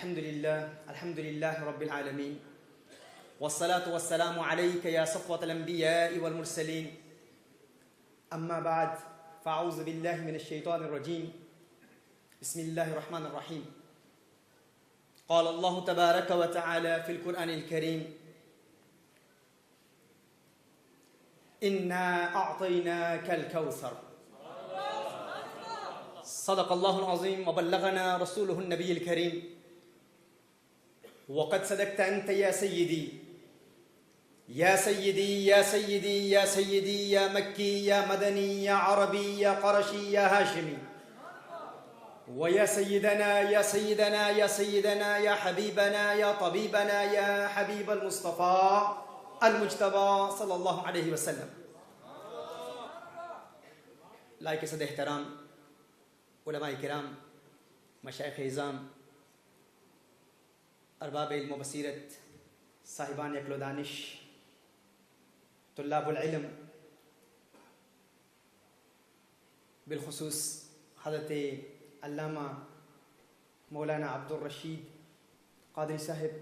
الحمد لله رب العالمين والصلاة والسلام عليك يا صفوة الأنبياء والمرسلين أما بعد فأعوذ بالله من الشيطان الرجيم بسم الله الرحمن الرحيم قال الله تبارك وتعالى في القرآن الكريم إنا أعطيناك الكوثر صدق الله العظيم وبلغنا رسوله النبي الكريم وقد صدقت أنت يا سيدي يا سيدي يا سيدي يا سيدي يا مكي يا مدني يا عربي يا قرشي يا هاشمي ويا سيدنا يا سيدنا يا سيدنا يا حبيبنا يا طبيبنا يا حبيب المصطفى المجتبى صلی اللہ علیہ وسلم. لائق صد احترام علماء کرام، مشائخ اعظام، ارباب علم و بصیرت، صاحبان عقل و دانش، طلاب العلم، بالخصوص حضرت علامہ مولانا عبد الرشید قادری صاحب،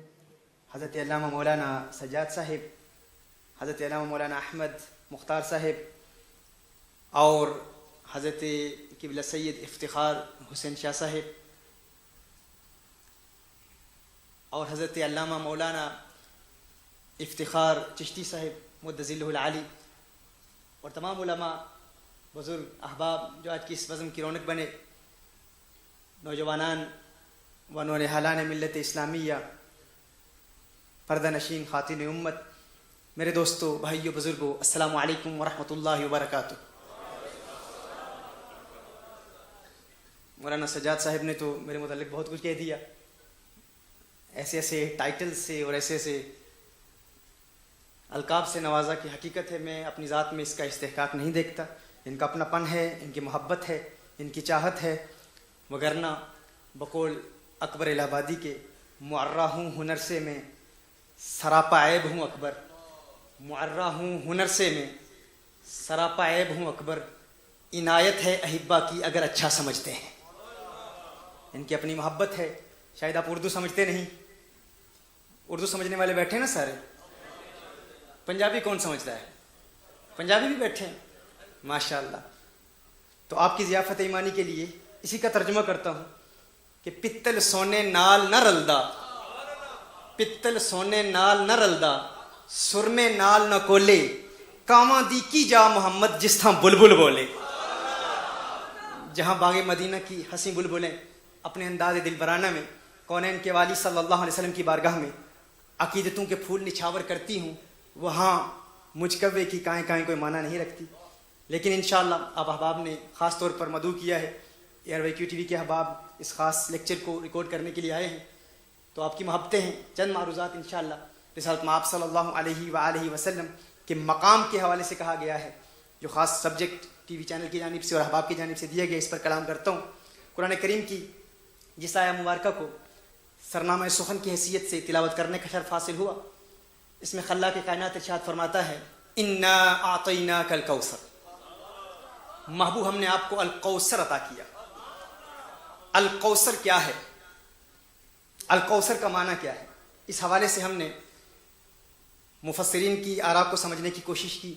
حضرت علامہ مولانا سجاد صاحب، حضرت علامہ مولانا احمد مختار صاحب، اور حضرت قبلہ سید افتخار حسین شاہ صاحب، اور حضرت علامہ مولانا افتخار چشتی صاحب مد ظلہ العالی، اور تمام علماء بزرگ احباب جو آج کی اس بزم کی رونق بنے، نوجوانان و نونہالان ملت اسلامیہ، پردہ نشین خاتون امت، میرے دوستو، بھائیو، بزرگو، السلام علیکم ورحمۃ اللہ وبرکاتہ. مولانا سجاد صاحب نے تو میرے متعلق بہت کچھ کہہ دیا، ایسے ایسے ٹائٹل سے اور ایسے ایسے القاب سے نوازا کہ حقیقت ہے میں اپنی ذات میں اس کا استحقاق نہیں دیکھتا. ان کا اپنا پن ہے، ان کی محبت ہے، ان کی چاہت ہے، وگرنہ بقول اکبر الہ آبادی کے معرہ ہوں ہنر سے میں سراپا عیب ہوں اکبر، معرہ ہوں ہنر سے میں سراپا عیب ہوں اکبر، عنایت ہے احبا کی اگر اچھا سمجھتے ہیں. ان کی اپنی محبت ہے. شاید آپ اردو سمجھتے نہیں، اردو سمجھنے والے بیٹھے نا سارے. پنجابی کون سمجھتا ہے؟ پنجابی بھی بیٹھے ہیں ماشاء اللہ. تو آپ کی ضیافت ایمانی کے لیے اسی کا ترجمہ کرتا ہوں کہ پتل سونے نال نہ رلدا، پتل سونے نال نہ رلدا، سرمے نال نہ کولے، کاواں دی کی جا محمد جس تھاں بلبل بولے. جہاں باغ مدینہ کی حسین بلبلیں اپنے انداز دلبرانہ میں کونین کے والی صلی اللہ علیہ وسلم کی بارگاہ میں عقیدتوں کے پھول نچھاور کرتی ہوں، وہاں مجھ کوے کی کائیں کائیں کوئی معنی نہیں رکھتی. لیکن انشاءاللہ آپ احباب نے خاص طور پر مدعو کیا ہے، ایئر وے کیو ٹی وی کے احباب اس خاص لیکچر کو ریکارڈ کرنے کے لیے آئے ہیں، تو آپ کی محبتیں ہیں. چند معروضات انشاءاللہ رسالت مآب صلی اللہ علیہ وآلہ وسلم کے مقام کے حوالے سے کہا گیا ہے، جو خاص سبجیکٹ ٹی وی چینل کی جانب سے اور احباب کی جانب سے دیے گئے، اس پر کلام کرتا ہوں. قرآن کریم کی جس آیہ مبارکہ کو سرنامہ سخن کی حیثیت سے تلاوت کرنے کا شرف حاصل ہوا، اس میں خلاق کائنات ارشاد فرماتا ہے انا اعطیناک الکوثر، محبوب ہم نے آپ کو الکوثر عطا کیا. الکوثر کیا ہے؟ الکوثر کا معنی کیا ہے؟ اس حوالے سے ہم نے مفسرین کی آراء کو سمجھنے کی کوشش کی،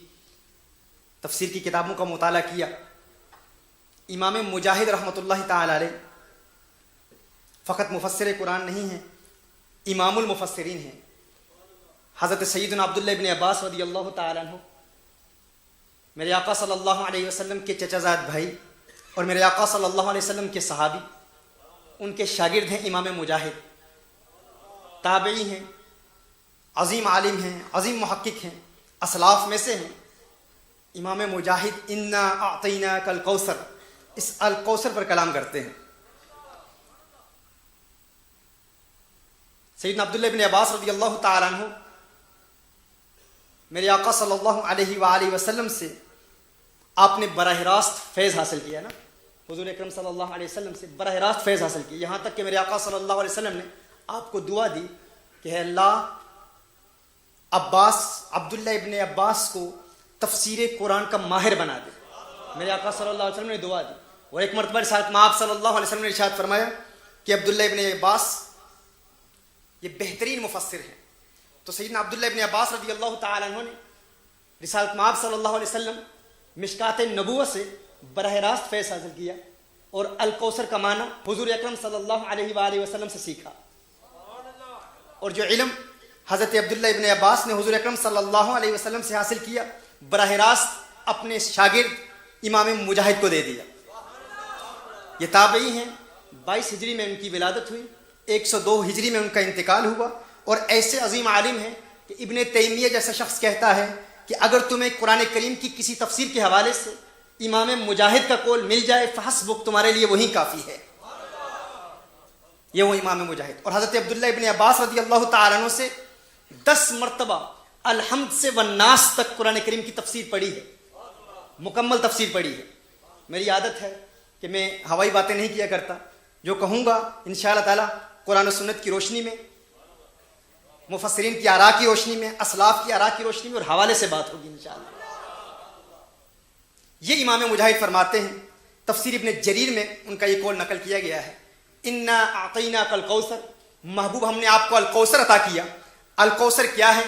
تفسیر کی کتابوں کا مطالعہ کیا. امام مجاہد رحمۃ اللہ تعالی علیہ فقط مفسر قرآن نہیں ہیں، امام المفسرین ہیں. حضرت سیدنا عبداللہ ابن عباس رضی اللہ تعالیٰ عنہ میرے آقا صلی اللہ علیہ وسلم کے چچا زاد بھائی اور میرے آقا صلی اللہ علیہ وسلم کے صحابی، ان کے شاگرد ہیں امام مجاہد. تابعی ہیں، عظیم عالم ہیں، عظیم محقق ہیں، اسلاف میں سے ہیں. امام مجاہد انا اعطیناک الکوثر، اس الکوثر پر کلام کرتے ہیں. سیدنا عبداللہ بن عباس رضی اللہ تعالیٰ عنہ میرے آقا صلی اللہ علیہ وآلہ وسلم سے آپ نے براہ راست فیض حاصل کیا نا، حضور اکرم صلی اللہ علیہ وسلم سے براہ راست فیض حاصل کیا، یہاں تک کہ میرے آقا صلی اللہ علیہ وسلم نے آپ کو دعا دی کہ اے اللہ عبداللہ ابن عباس کو تفسیر قرآن کا ماہر بنا دے. میرے آقا صلی اللہ علیہ وسلم نے دعا دی. اور ایک مرتبہ رسالت مآب صلی اللہ علیہ وسلم نے ارشاد فرمایا کہ عبداللہ ابن عباس یہ بہترین مفسر ہیں. تو سیدنا عبداللہ ابن عباس رضی اللہ تعالیٰ عنہ نے رسالت مآب صلی اللہ علیہ وسلم مشکات نبوت سے براہ راست فیض حاصل کیا اور الکوثر کا معنی حضور اکرم صلی اللہ علیہ وآلہ وسلم سے سیکھا. اور جو علم حضرت عبداللہ ابن عباس نے حضور اکرم صلی اللہ علیہ وسلم سے حاصل کیا براہ راست اپنے شاگرد امام مجاہد کو دے دیا. یہ تابعی ہیں. 22 ہجری میں ان کی ولادت ہوئی, 102 ہجری میں ان کا انتقال ہوا. اور ایسے عظیم عالم ہیں کہ ابن تیمیہ جیسا شخص کہتا ہے کہ اگر تمہیں قرآن کریم کی کسی تفسیر کے حوالے سے امام مجاہد کا قول مل جائے فحسبک, تمہارے لیے وہی کافی ہے. یہ وہ امام مجاہد. اور حضرت عبداللہ ابن عباس رضی اللہ تعالیٰ عنہ سے 10 مرتبہ الحمد سے والناس تک قرآن کریم کی تفسیر پڑھی ہے, مکمل تفسیر پڑھی ہے. میری عادت ہے کہ میں ہوائی باتیں نہیں کیا کرتا. جو کہوں گا انشاءاللہ تعالی قرآن و سنت کی روشنی میں, مفسرین کی آراء کی روشنی میں, اسلاف کی آراء کی روشنی میں اور حوالے سے بات ہوگی انشاءاللہ. یہ امام مجاہد فرماتے ہیں, تفسیر ابن جریر میں ان کا یہ قول نقل کیا گیا ہے, انا اعطیناک الکوثر, محبوب ہم نے آپ کو الکوثر عطا کیا. الکوثر کیا ہے؟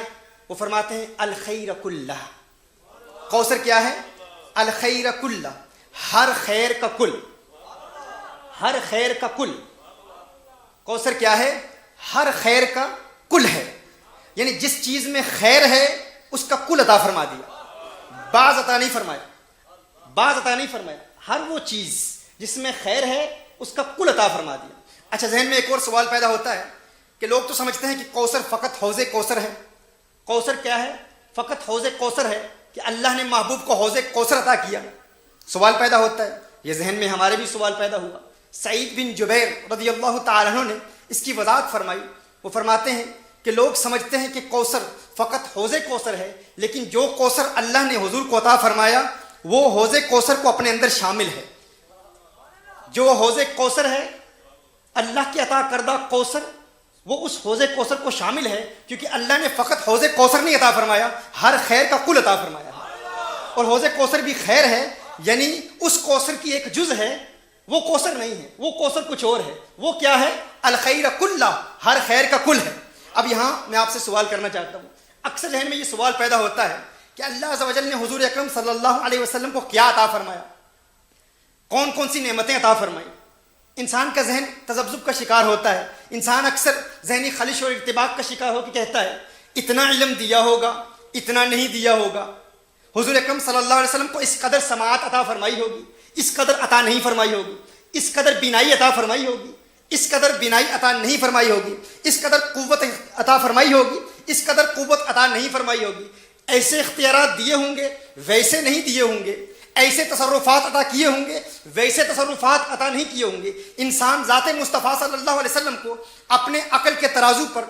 وہ فرماتے ہیں الخیر کلہ. کوثر کیا ہے؟ الخیر کلہ, ہر خیر کا کل, ہر خیر کا کل. کوثر کیا ہے؟ ہر خیر کا کل ہے. یعنی جس چیز میں خیر ہے اس کا کل عطا فرما دیا, بعض عطا نہیں فرمایا, بعض عطا نہیں فرمایا. ہر وہ چیز جس میں خیر ہے اس کا کل عطا فرما دیا. اچھا, ذہن میں ایک اور سوال پیدا ہوتا ہے کہ لوگ تو سمجھتے ہیں کہ کوثر فقط حوض کوثر ہے. کوثر کیا ہے؟ فقط حوض کوثر ہے کہ اللہ نے محبوب کو حوض کوثر عطا کیا. سوال پیدا ہوتا ہے, یہ ذہن میں ہمارے بھی سوال پیدا ہوا. سعید بن جبیر رضی اللہ تعالیٰ عنہ نے اس کی وضاحت فرمائی. وہ فرماتے ہیں کہ لوگ سمجھتے ہیں کہ کوثر فقط حوض کوثر ہے, لیکن جو کوثر اللہ نے حضور کو عطا فرمایا وہ حوض کوثر کو اپنے اندر شامل ہے. جو حوض کوثر ہے, اللہ کی عطا کردہ کوثر, وہ اس حوض کوثر کو شامل ہے, کیونکہ اللہ نے فقط حوض کوثر نہیں عطا فرمایا, ہر خیر کا کل عطا فرمایا. اور حوض کوثر بھی خیر ہے, یعنی اس کوثر کی ایک جز ہے, وہ کوثر نہیں ہے, وہ کوثر کچھ اور ہے. وہ کیا ہے؟ الخیر کلہ, ہر خیر کا کل ہے. اب یہاں میں آپ سے سوال کرنا چاہتا ہوں. اکثر ذہن میں یہ سوال پیدا ہوتا ہے کہ اللہ عز و جل نے حضور اکرم صلی اللہ علیہ وسلم کو کیا عطا فرمایا, کون کون سی نعمتیں عطا فرمائی. انسان کا ذہن تذبذب کا شکار ہوتا ہے. انسان اکثر ذہنی خلش اور ارتباک کا شکار ہو کے کہتا ہے اتنا علم دیا ہوگا, اتنا نہیں دیا ہوگا. حضور اکرم صلی اللہ علیہ وسلم کو اس قدر سماعت عطا فرمائی ہوگی, اس قدر عطا نہیں فرمائی ہوگی, اس قدر بینائی عطا فرمائی ہوگی, اس قدر بینائی عطا نہیں فرمائی ہوگی, اس قدر قوت عطا فرمائی ہوگی, اس قدر قوت عطا نہیں فرمائی ہوگی. ایسے اختیارات دیے ہوں گے, ویسے نہیں دیے ہوں گے. ایسے تصرفات عطا کیے ہوں گے, ویسے تصرفات عطا نہیں کیے ہوں گے. انسان ذات مصطفیٰ صلی اللہ علیہ وسلم کو اپنے عقل کے ترازو پر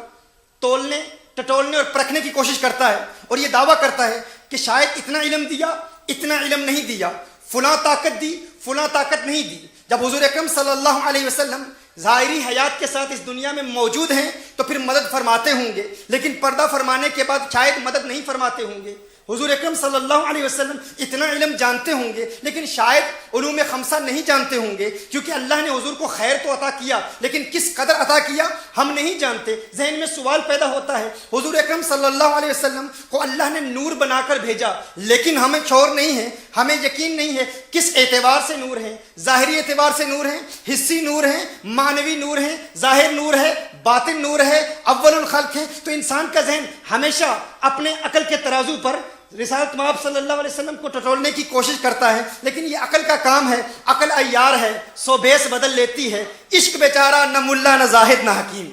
تولنے, ٹٹولنے اور پرکھنے کی کوشش کرتا ہے اور یہ دعویٰ کرتا ہے کہ شاید اتنا علم دیا, اتنا علم نہیں دیا, فلاں طاقت دی, فلاں طاقت نہیں دی. جب حضور اکرم صلی اللہ علیہ وسلم ظاہری حیات کے ساتھ اس دنیا میں موجود ہیں تو پھر مدد فرماتے ہوں گے, لیکن پردہ فرمانے کے بعد شاید مدد نہیں فرماتے ہوں گے. حضور اکرم صلی اللہ علیہ وسلم اتنا علم جانتے ہوں گے, لیکن شاید علوم خمسہ نہیں جانتے ہوں گے, کیونکہ اللہ نے حضور کو خیر تو عطا کیا, لیکن کس قدر عطا کیا ہم نہیں جانتے. ذہن میں سوال پیدا ہوتا ہے, حضور اکرم صلی اللہ علیہ وسلم کو اللہ نے نور بنا کر بھیجا, لیکن ہمیں شعور نہیں ہے, ہمیں یقین نہیں ہے کس اعتبار سے نور ہیں. ظاہری اعتبار سے نور ہیں, حسی نور ہیں, معنوی نور ہیں, ظاہر نور ہے, باطن نور ہے, اول الخلق ہے. تو انسان کا ذہن ہمیشہ اپنے عقل کے ترازو پر رسالت مآب صلی اللہ علیہ وسلم کو ٹٹولنے کی کوشش کرتا ہے, لیکن یہ عقل کا کام ہے. عقل عیار ہے, سو بیس بدل لیتی ہے. عشق بیچارہ نہ ملا نہ زاہد نہ حکیم.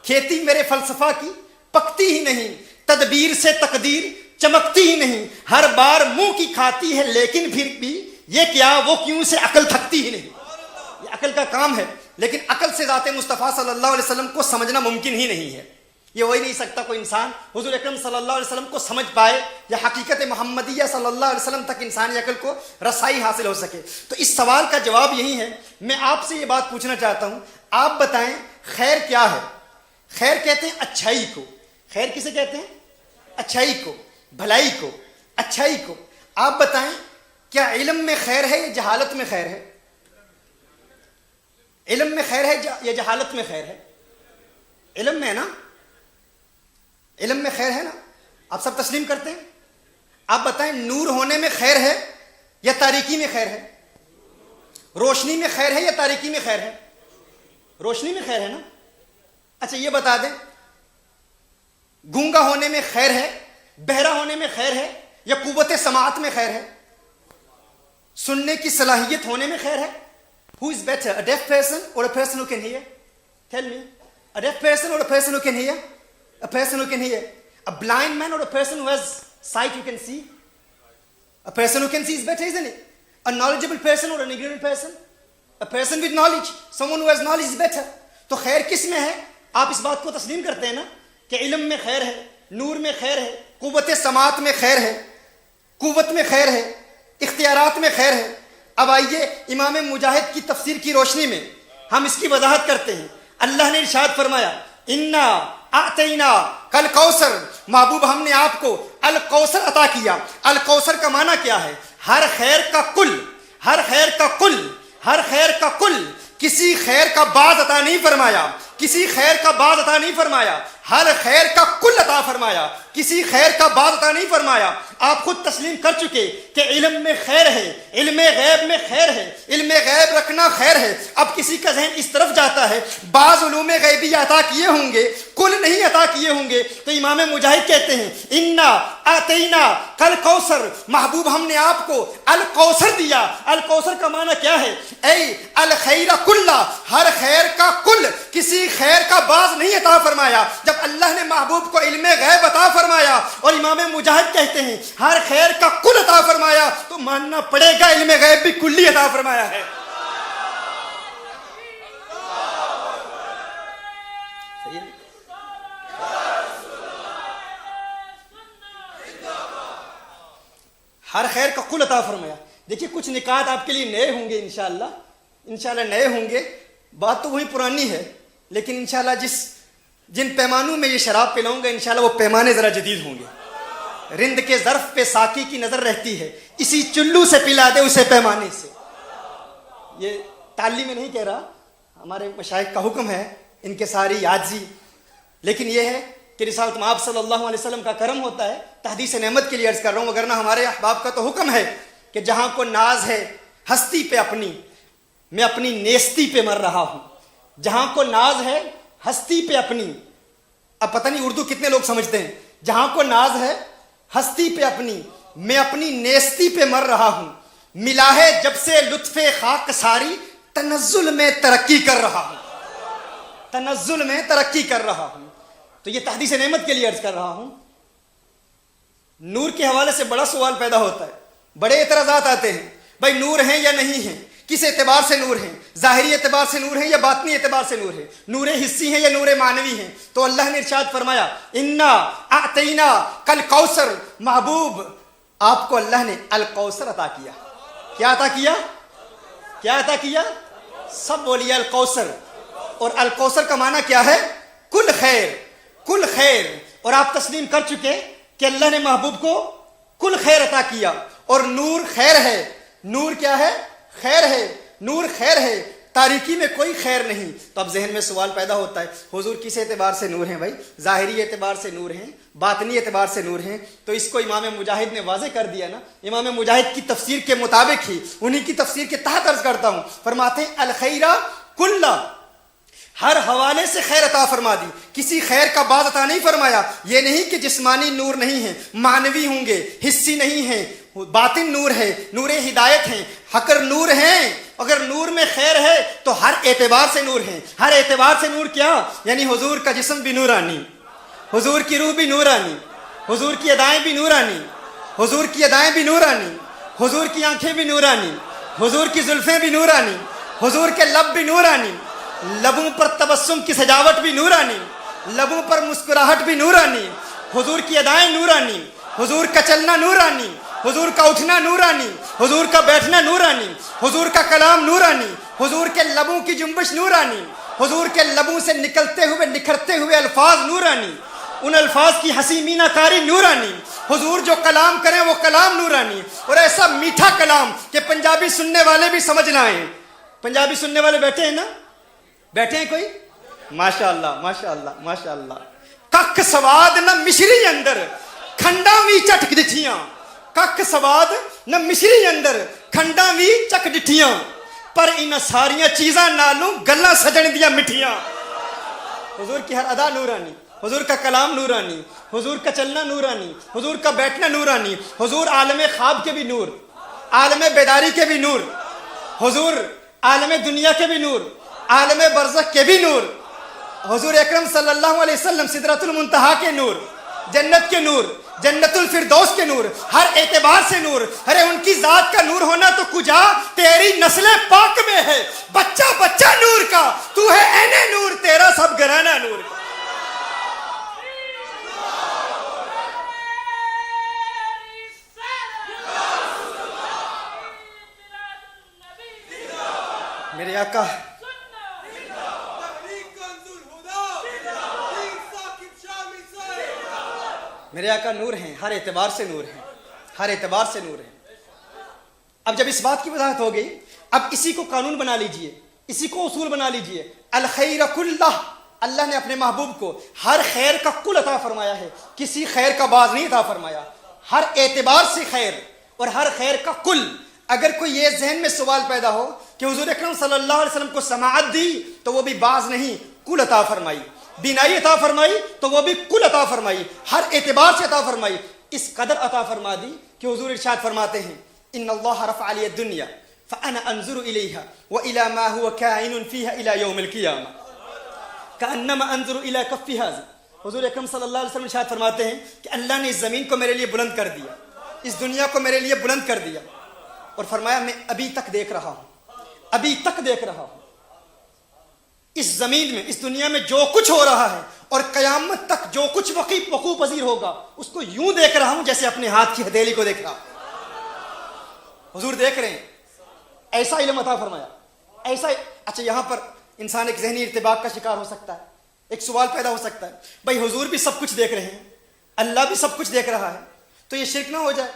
کھیتی میرے فلسفہ کی پکتی ہی نہیں, تدبیر سے تقدیر چمکتی ہی نہیں. ہر بار منہ کی کھاتی ہے لیکن پھر بھی یہ کیا وہ کیوں سے عقل تھکتی ہی نہیں. یہ عقل کا کام ہے, لیکن عقل سے ذات مصطفیٰ صلی اللہ علیہ وسلم کو سمجھنا ممکن ہی نہیں ہے. یہ ہو ہی نہیں سکتا کوئی انسان حضور اکرم صلی اللہ علیہ وسلم کو سمجھ پائے یا حقیقت محمدیہ صلی اللہ علیہ وسلم تک انسانی عقل کو رسائی حاصل ہو سکے. تو اس سوال کا جواب یہی ہے. میں آپ سے یہ بات پوچھنا چاہتا ہوں, آپ بتائیں خیر کیا ہے؟ خیر کہتے ہیں اچھائی کو. خیر کسے کہتے ہیں؟ اچھائی کو, بھلائی کو, اچھائی کو. آپ بتائیں کیا علم میں خیر ہے یا جہالت میں خیر ہے؟ علم میں خیر ہے یا جہالت میں خیر ہے؟ علم میں ہے نا, علم میں خیر ہے نا, آپ سب تسلیم کرتے ہیں. آپ بتائیں نور ہونے میں خیر ہے یا تاریکی میں خیر ہے؟ روشنی میں خیر ہے یا تاریکی میں خیر ہے؟ روشنی میں خیر ہے نا. اچھا یہ بتا دیں گونگا ہونے میں خیر ہے, بہرا ہونے میں خیر ہے, یا قوت سماعت میں خیر ہے؟ سننے کی صلاحیت ہونے میں خیر ہے؟ Who is better, a deaf person or a person who can hear? Tell me. A deaf person or a person who can hear? A person who can hear. A blind man or a person who has sight who can see? A person who can see is better, isn't it? A knowledgeable person or an ignorant person? A person with knowledge. Someone who has knowledge is better. تو خیر کس میں ہے؟ آپ اس بات کو تسلیم کرتے ہیں نا کہ علم میں خیر ہے, نور میں خیر ہے, قوت سماعت میں خیر ہے, قوت میں خیر ہے, اختیارات میں خیر ہے. اب آئیے امام مجاہد کی تفسیر کی روشنی میں ہم اس کی وضاحت کرتے ہیں. اللہ نے ارشاد فرمایا انا اعطینا کل کوثر, محبوب ہم نے آپ کو الکوثر عطا کیا. الکوثر کا معنی کیا ہے؟ ہر خیر کا کل, ہر خیر کا کل, ہر خیر کا کل. کسی خیر کا بعض عطا نہیں فرمایا, کسی خیر کا بعض عطا نہیں فرمایا, ہر خیر کا کل عطا فرمایا, کسی خیر کا بعض عطا نہیں فرمایا. آپ خود تسلیم کر چکے کہ علم میں خیر ہے, علم غیب میں خیر ہے, علم غیب رکھنا خیر ہے. اب کسی کا ذہن اس طرف جاتا ہے بعض علوم غیبی عطا کیے ہوں گے, کل نہیں عطا کیے ہوں گے. تو امام مجاہد کہتے ہیں انا اعطینا کل کوثر, محبوب ہم نے آپ کو الکوثر دیا. الکوثر کا معنی کیا ہے؟ اے الخیر کلہ, ہر خیر کا کل, کسی خیر کا بعض نہیں عطا فرمایا. جب اللہ نے محبوب کو علم غیب عطا فرمایا اور امام مجاہد کہتے ہیں ہر خیر کا کل عطا فرمایا, تو ماننا پڑے گا علم غیب بھی کلی عطا فرمایا ہے. ہر خیر کا کل عطا فرمایا. دیکھیے کچھ نکات آپ کے لیے نئے ہوں گے انشاءاللہ, انشاءاللہ نئے ہوں گے. بات تو وہی پرانی ہے, لیکن انشاءاللہ جن پیمانوں میں یہ شراب پلاؤں گا انشاءاللہ وہ پیمانے ذرا جدید ہوں گے. رند کے ظرف پہ ساقی کی نظر رہتی ہے, اسی چلو سے پلا دے اسے پیمانے سے. یہ تعلیم میں نہیں کہہ رہا, ہمارے مشائخ کا حکم ہے, ان کے ساری عاجزی. لیکن یہ ہے کہ رسالت مآب صلی اللہ علیہ وسلم کا کرم ہوتا ہے. تحدیث نعمت کے لیے عرض کر رہا ہوں, وگرنہ ہمارے احباب کا تو حکم ہے کہ جہاں کو ناز ہے ہستی پہ اپنی, میں اپنی نیستی پہ مر رہا ہوں. جہاں کو ناز ہے ہستی پہ اپنی, اب پتہ نہیں اردو کتنے لوگ سمجھتے ہیں. جہاں کو ناز ہے ہستی پہ اپنی, میں اپنی نیستی پہ مر رہا ہوں. ملا ہے جب سے لطف خاک ساری, تنزل میں ترقی کر رہا ہوں, تنزل میں ترقی کر رہا ہوں. تو یہ تحدیث نعمت کے لیے عرض کر رہا ہوں. نور کے حوالے سے بڑا سوال پیدا ہوتا ہے, بڑے اعتراضات آتے ہیں. بھائی نور ہیں یا نہیں ہیں, کس اعتبار سے نور ہیں؟ ظاہری اعتبار سے نور ہیں یا باطنی اعتبار سے نور ہیں؟ نور حسی ہیں یا نور معنوی ہیں؟ تو اللہ نے ارشاد فرمایا انا اعطینا کل کوثر, محبوب آپ کو اللہ نے الکوثر عطا کیا. کیا عطا کیا؟ کیا عطا کیا؟ سب بولیے الکوثر. اور الکوثر کا معنی کیا ہے؟ کل خیر, کل خیر. اور آپ تسلیم کر چکے کہ اللہ نے محبوب کو کل خیر عطا کیا. اور نور خیر ہے. نور کیا ہے؟ خیر ہے. نور خیر ہے, تاریکی میں کوئی خیر نہیں. تو اب ذہن میں سوال پیدا ہوتا ہے حضور کس اعتبار سے نور ہیں؟ بھائی ظاہری اعتبار سے نور ہیں, باطنی اعتبار سے نور ہیں. تو اس کو امام مجاہد نے واضح کر دیا نا. امام مجاہد کی تفسیر کے مطابق ہی, انہی کی تفسیر کے تحت عرض کرتا ہوں, فرماتے ہیں الخیرہ کلہ, ہر حوالے سے خیر عطا فرما دی, کسی خیر کا بعض عطا نہیں فرمایا. یہ نہیں کہ جسمانی نور نہیں ہے, معنوی ہوں گے, حسی نہیں ہیں, باطن نور ہے, نور ہدایت ہیں. اگر نور ہیں, اگر نور میں خیر ہے تو ہر اعتبار سے نور ہیں. ہر اعتبار سے نور کیا؟ یعنی حضور کا جسم بھی نورانی, حضور کی روح بھی نورانی, حضور کی ادائیں بھی نورانی, حضور کی ادائیں بھی نورانی, حضور کی آنکھیں بھی نورانی, حضور کی زلفیں بھی نورانی, حضور کے لب بھی نورانی, لبوں پر تبسم کی سجاوٹ بھی نورانی, لبوں پر مسکراہٹ بھی نورانی, حضور کی ادائیں نورانی, حضور کا چلنا نورانی, حضور کا اٹھنا نورانی, حضور کا بیٹھنا نورانی, حضور کا کلام نورانی, حضور کے لبوں کی جنبش نورانی, حضور کے لبوں سے نکلتے ہوئے نکھرتے ہوئے الفاظ نورانی, ان الفاظ کی ہنسی مینا کاری نورانی. حضور جو کلام کریں وہ کلام نورانی, اور ایسا میٹھا کلام کہ پنجابی سننے والے بھی سمجھ نہ آئیں. پنجابی سننے والے بیٹھے ہیں نا؟ بیٹھے ہیں کوئی؟ ماشاء اللہ ماشاء اللہ ماشاء اللہ. کک سواد نہ مشری اندر کھنڈاں وی چٹ ڈٹھیاں. کک سواد نہ مشری اندر کھنڈاں وی چک ڈٹھیاں. پر ان ساریاں چیزاں نالوں گلاں سجن دیاں مٹھیاں. حضور کی ہر ادا نورانی, حضور کا کلام نورانی, حضور کا چلنا نورانی, حضور کا بیٹھنا نورانی, حضور عالم خواب کے بھی نور, عالم بیداری کے بھی نور, حضور عالم دنیا کے بھی نور, عالم برزخ کے بھی نور, حضور اکرم صلی اللہ علیہ وسلم سدرۃ المنتہا کے نور, جنت کے نور, جنت الفردوس کے نور, ہر اعتبار سے نور. ارے ان کی ذات کا نور ہونا تو کجا تیری نسل پاک میں ہے. بچہ بچہ نور کا, تو ہے عین نور, تیرا سب گھرانہ نور کا. میرے آقا میرے آقا نور ہیں, ہر اعتبار سے نور ہیں, ہر اعتبار سے نور ہیں. اب جب اس بات کی وضاحت ہو گئی, اب اسی کو قانون بنا لیجئے, اسی کو اصول بنا لیجئے. الخیر کلہ, اللہ نے اپنے محبوب کو ہر خیر کا کل عطا فرمایا ہے, کسی خیر کا بعض نہیں عطا فرمایا. ہر اعتبار سے خیر اور ہر خیر کا کل. اگر کوئی یہ ذہن میں سوال پیدا ہو کہ حضور اکرم صلی اللہ علیہ وسلم کو سماعت دی تو وہ بھی بعض نہیں کل عطا فرمائی, بینائی عطا فرمائی تو وہ بھی کل عطا فرمائی, ہر اعتبار سے عطا فرمائی. اس قدر عطا فرما دی کہ حضور ارشاد فرماتے ہیں ان اللہ رفع علی الدنیا فانا انظر الیہا والى ما هو کائن فیہا الى یوم القیامہ کانما انظر الى کف ھذا. حضور اکرم صلی اللہ علیہ وسلم ارشاد فرماتے ہیں کہ اللہ نے اس زمین کو میرے لیے بلند کر دیا, اس دنیا کو میرے لیے بلند کر دیا, اور فرمایا میں ابھی تک دیکھ رہا ہوں, ابھی تک دیکھ رہا ہوں اس زمین میں, اس دنیا میں جو کچھ ہو رہا ہے, اور قیامت تک جو کچھ وقوع پذیر ہوگا اس کو یوں دیکھ رہا ہوں جیسے اپنے ہاتھ کی ہتھیلی کو دیکھ رہا ہوں. حضور دیکھ رہے ہیں, ایسا علم عطا فرمایا, ایسا. اچھا یہاں پر انسان ایک ذہنی ارتباک کا شکار ہو سکتا ہے, ایک سوال پیدا ہو سکتا ہے, بھائی حضور بھی سب کچھ دیکھ رہے ہیں, اللہ بھی سب کچھ دیکھ رہا ہے, تو یہ شرک نہ ہو جائے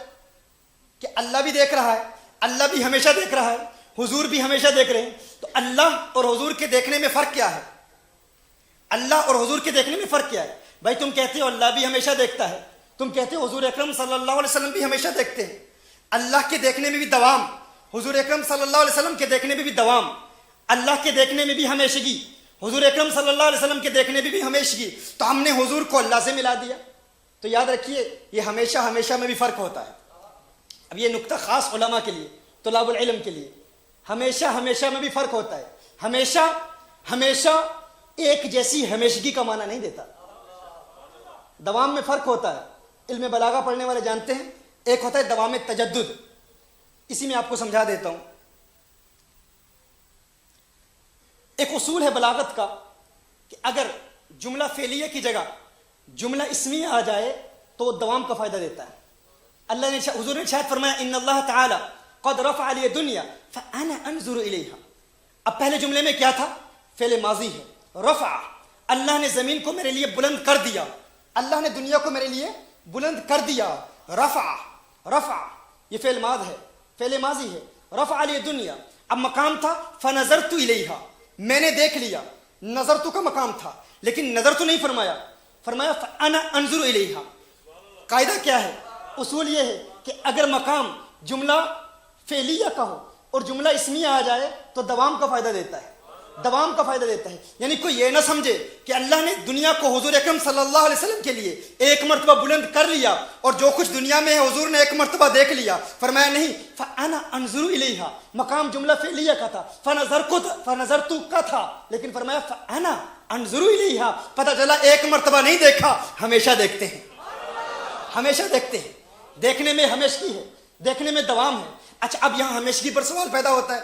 کہ اللہ بھی دیکھ رہا ہے, اللہ بھی ہمیشہ دیکھ رہا ہے, حضور بھی ہمیشہ دیکھ رہے ہیں, تو اللہ اور حضور کے دیکھنے میں فرق کیا ہے؟ اللہ اور حضور کے دیکھنے میں فرق کیا ہے؟ بھائی تم کہتے ہو اللہ بھی ہمیشہ دیکھتا ہے, تم کہتے ہو حضور اکرم صلی اللہ علیہ وسلم بھی ہمیشہ دیکھتے ہیں. اللہ کے دیکھنے میں بھی دوام, حضور اکرم صلی اللہ علیہ وسلم کے دیکھنے میں بھی دوام, اللہ کے دیکھنے میں بھی ہمیشگی, حضور اکرم صلی اللہ علیہ وسلم کے دیکھنے میں بھی ہمیشگی. تو ہم نے حضور کو اللہ سے ملا دیا. تو یاد رکھیے یہ ہمیشہ ہمیشہ میں بھی فرق ہوتا ہے. اب یہ نقطہ خاص علماء کے لیے, طلاب العلم کے لیے, ہمیشہ ہمیشہ میں بھی فرق ہوتا ہے. ہمیشہ ہمیشہ ایک جیسی ہمیشگی کا معنی نہیں دیتا, دوام میں فرق ہوتا ہے. علم بلاغہ پڑھنے والے جانتے ہیں, ایک ہوتا ہے دوام تجدد. اسی میں آپ کو سمجھا دیتا ہوں. ایک اصول ہے بلاغت کا کہ اگر جملہ فعلیہ کی جگہ جملہ اسمیہ آ جائے تو وہ دوام کا فائدہ دیتا ہے. اللہ نے حضور نے ارشاد فرمایا ان اللہ تعالی قد رفع علی الدنیا فانا انظر الیہا. اب پہلے جملے میں کیا تھا؟ فعل ماضی ہے. رفع, اللہ نے زمین کو میرے لیے بلند کر دیا, اللہ نے دنیا کو میرے لیے بلند کر دیا. رفع, رفع یہ فعل ماض ہے, فعل ماضی ہے. رفع علی الدنیا, اب مقام تھا فنظرت الیہا, میں نے دیکھ لیا. نظر تو کا مقام تھا لیکن نظر تو نہیں فرمایا, فرمایا فانا انظر الیہا. قاعدہ کیا ہے؟ اصول یہ ہے کہ اگر مقام جملہ فعلیہ کا ہو اور جملہ اسمیہ آ جائے تو دوام کا فائدہ دیتا ہے, دوام کا فائدہ دیتا ہے. یعنی کوئی یہ نہ سمجھے کہ اللہ نے دنیا کو حضور اکرم صلی اللہ علیہ وسلم کے لیے ایک مرتبہ بلند کر لیا اور جو کچھ دنیا میں ہے حضور نے ایک مرتبہ دیکھ لیا. فرمایا نہیں, فانا انظر الیہا, مقام جملہ فعلیہ کا تھا, فنظرت کا تھا, لیکن فرمایا فانا انظر الیہا. پتہ چلا ایک مرتبہ نہیں دیکھا, ہمیشہ دیکھتے ہیں, ہمیشہ دیکھتے ہیں. دیکھنے میں ہمیشگی ہے, دیکھنے میں دوام ہے. اچھا اب یہاں ہمیشگی پر سوال پیدا ہوتا ہے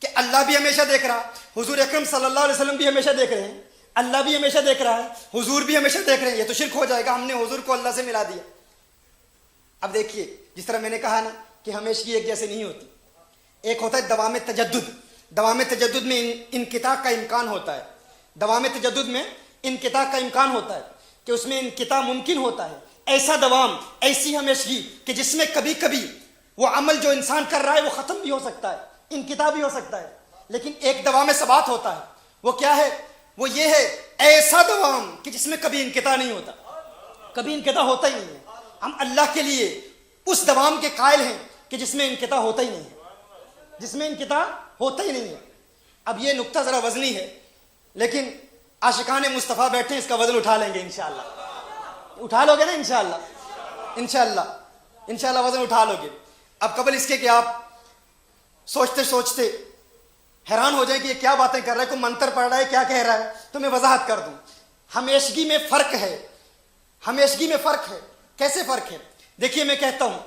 کہ اللہ بھی ہمیشہ دیکھ رہا, حضور اکرم صلی اللہ علیہ وسلم بھی ہمیشہ دیکھ رہے ہیں, اللہ بھی ہمیشہ دیکھ رہا ہے, حضور بھی ہمیشہ دیکھ رہے ہیں. یہ تو شرک ہو جائے گا, ہم نے حضور کو اللہ سے ملا دیا. اب دیکھیے جس طرح میں نے کہا نا کہ ہمیشگی ایک جیسے نہیں ہوتی. ایک ہوتا ہے دوام تجدد. دوام تجدد میں انقطاع کا امکان ہوتا ہے. دوام تجدد میں انقطاع کا امکان ہوتا ہے کہ اس میں انقطاع ممکن ہوتا ہے. ایسا دوام, ایسی ہمیشگی کہ جس میں کبھی کبھی وہ عمل جو انسان کر رہا ہے وہ ختم بھی ہو سکتا ہے, انقطاع بھی ہو سکتا ہے. لیکن ایک دوام ثبات ہوتا ہے, وہ کیا ہے؟ وہ یہ ہے ایسا دوام کہ جس میں کبھی انقطاع نہیں ہوتا، کبھی انقطاع ہوتا ہی نہیں ہے۔ ہم اللہ کے لیے اس دوام کے قائل ہیں کہ جس میں انقطاع ہوتا ہی نہیں ہے، جس میں انقطاع ہوتا ہی نہیں ہے۔ اب یہ نقطہ ذرا وزنی ہے، لیکن عاشقان مصطفیٰ بیٹھے ہیں، اس کا وزن اٹھا لیں گے انشاءاللہ۔ اٹھا لو گے نا انشاءاللہ؟ انشاءاللہ وزن اٹھا لو گے۔ اب قبل اس کے کہ آپ سوچتے سوچتے حیران ہو جائیں کہ یہ کیا باتیں کر رہا ہے، کوئی منتر پڑھ رہا ہے، کیا کہہ رہا ہے، تو میں وضاحت کر دوں۔ ہمیشگی میں فرق ہے، ہمیشگی میں فرق ہے۔ کیسے فرق ہے؟ دیکھیے میں کہتا ہوں،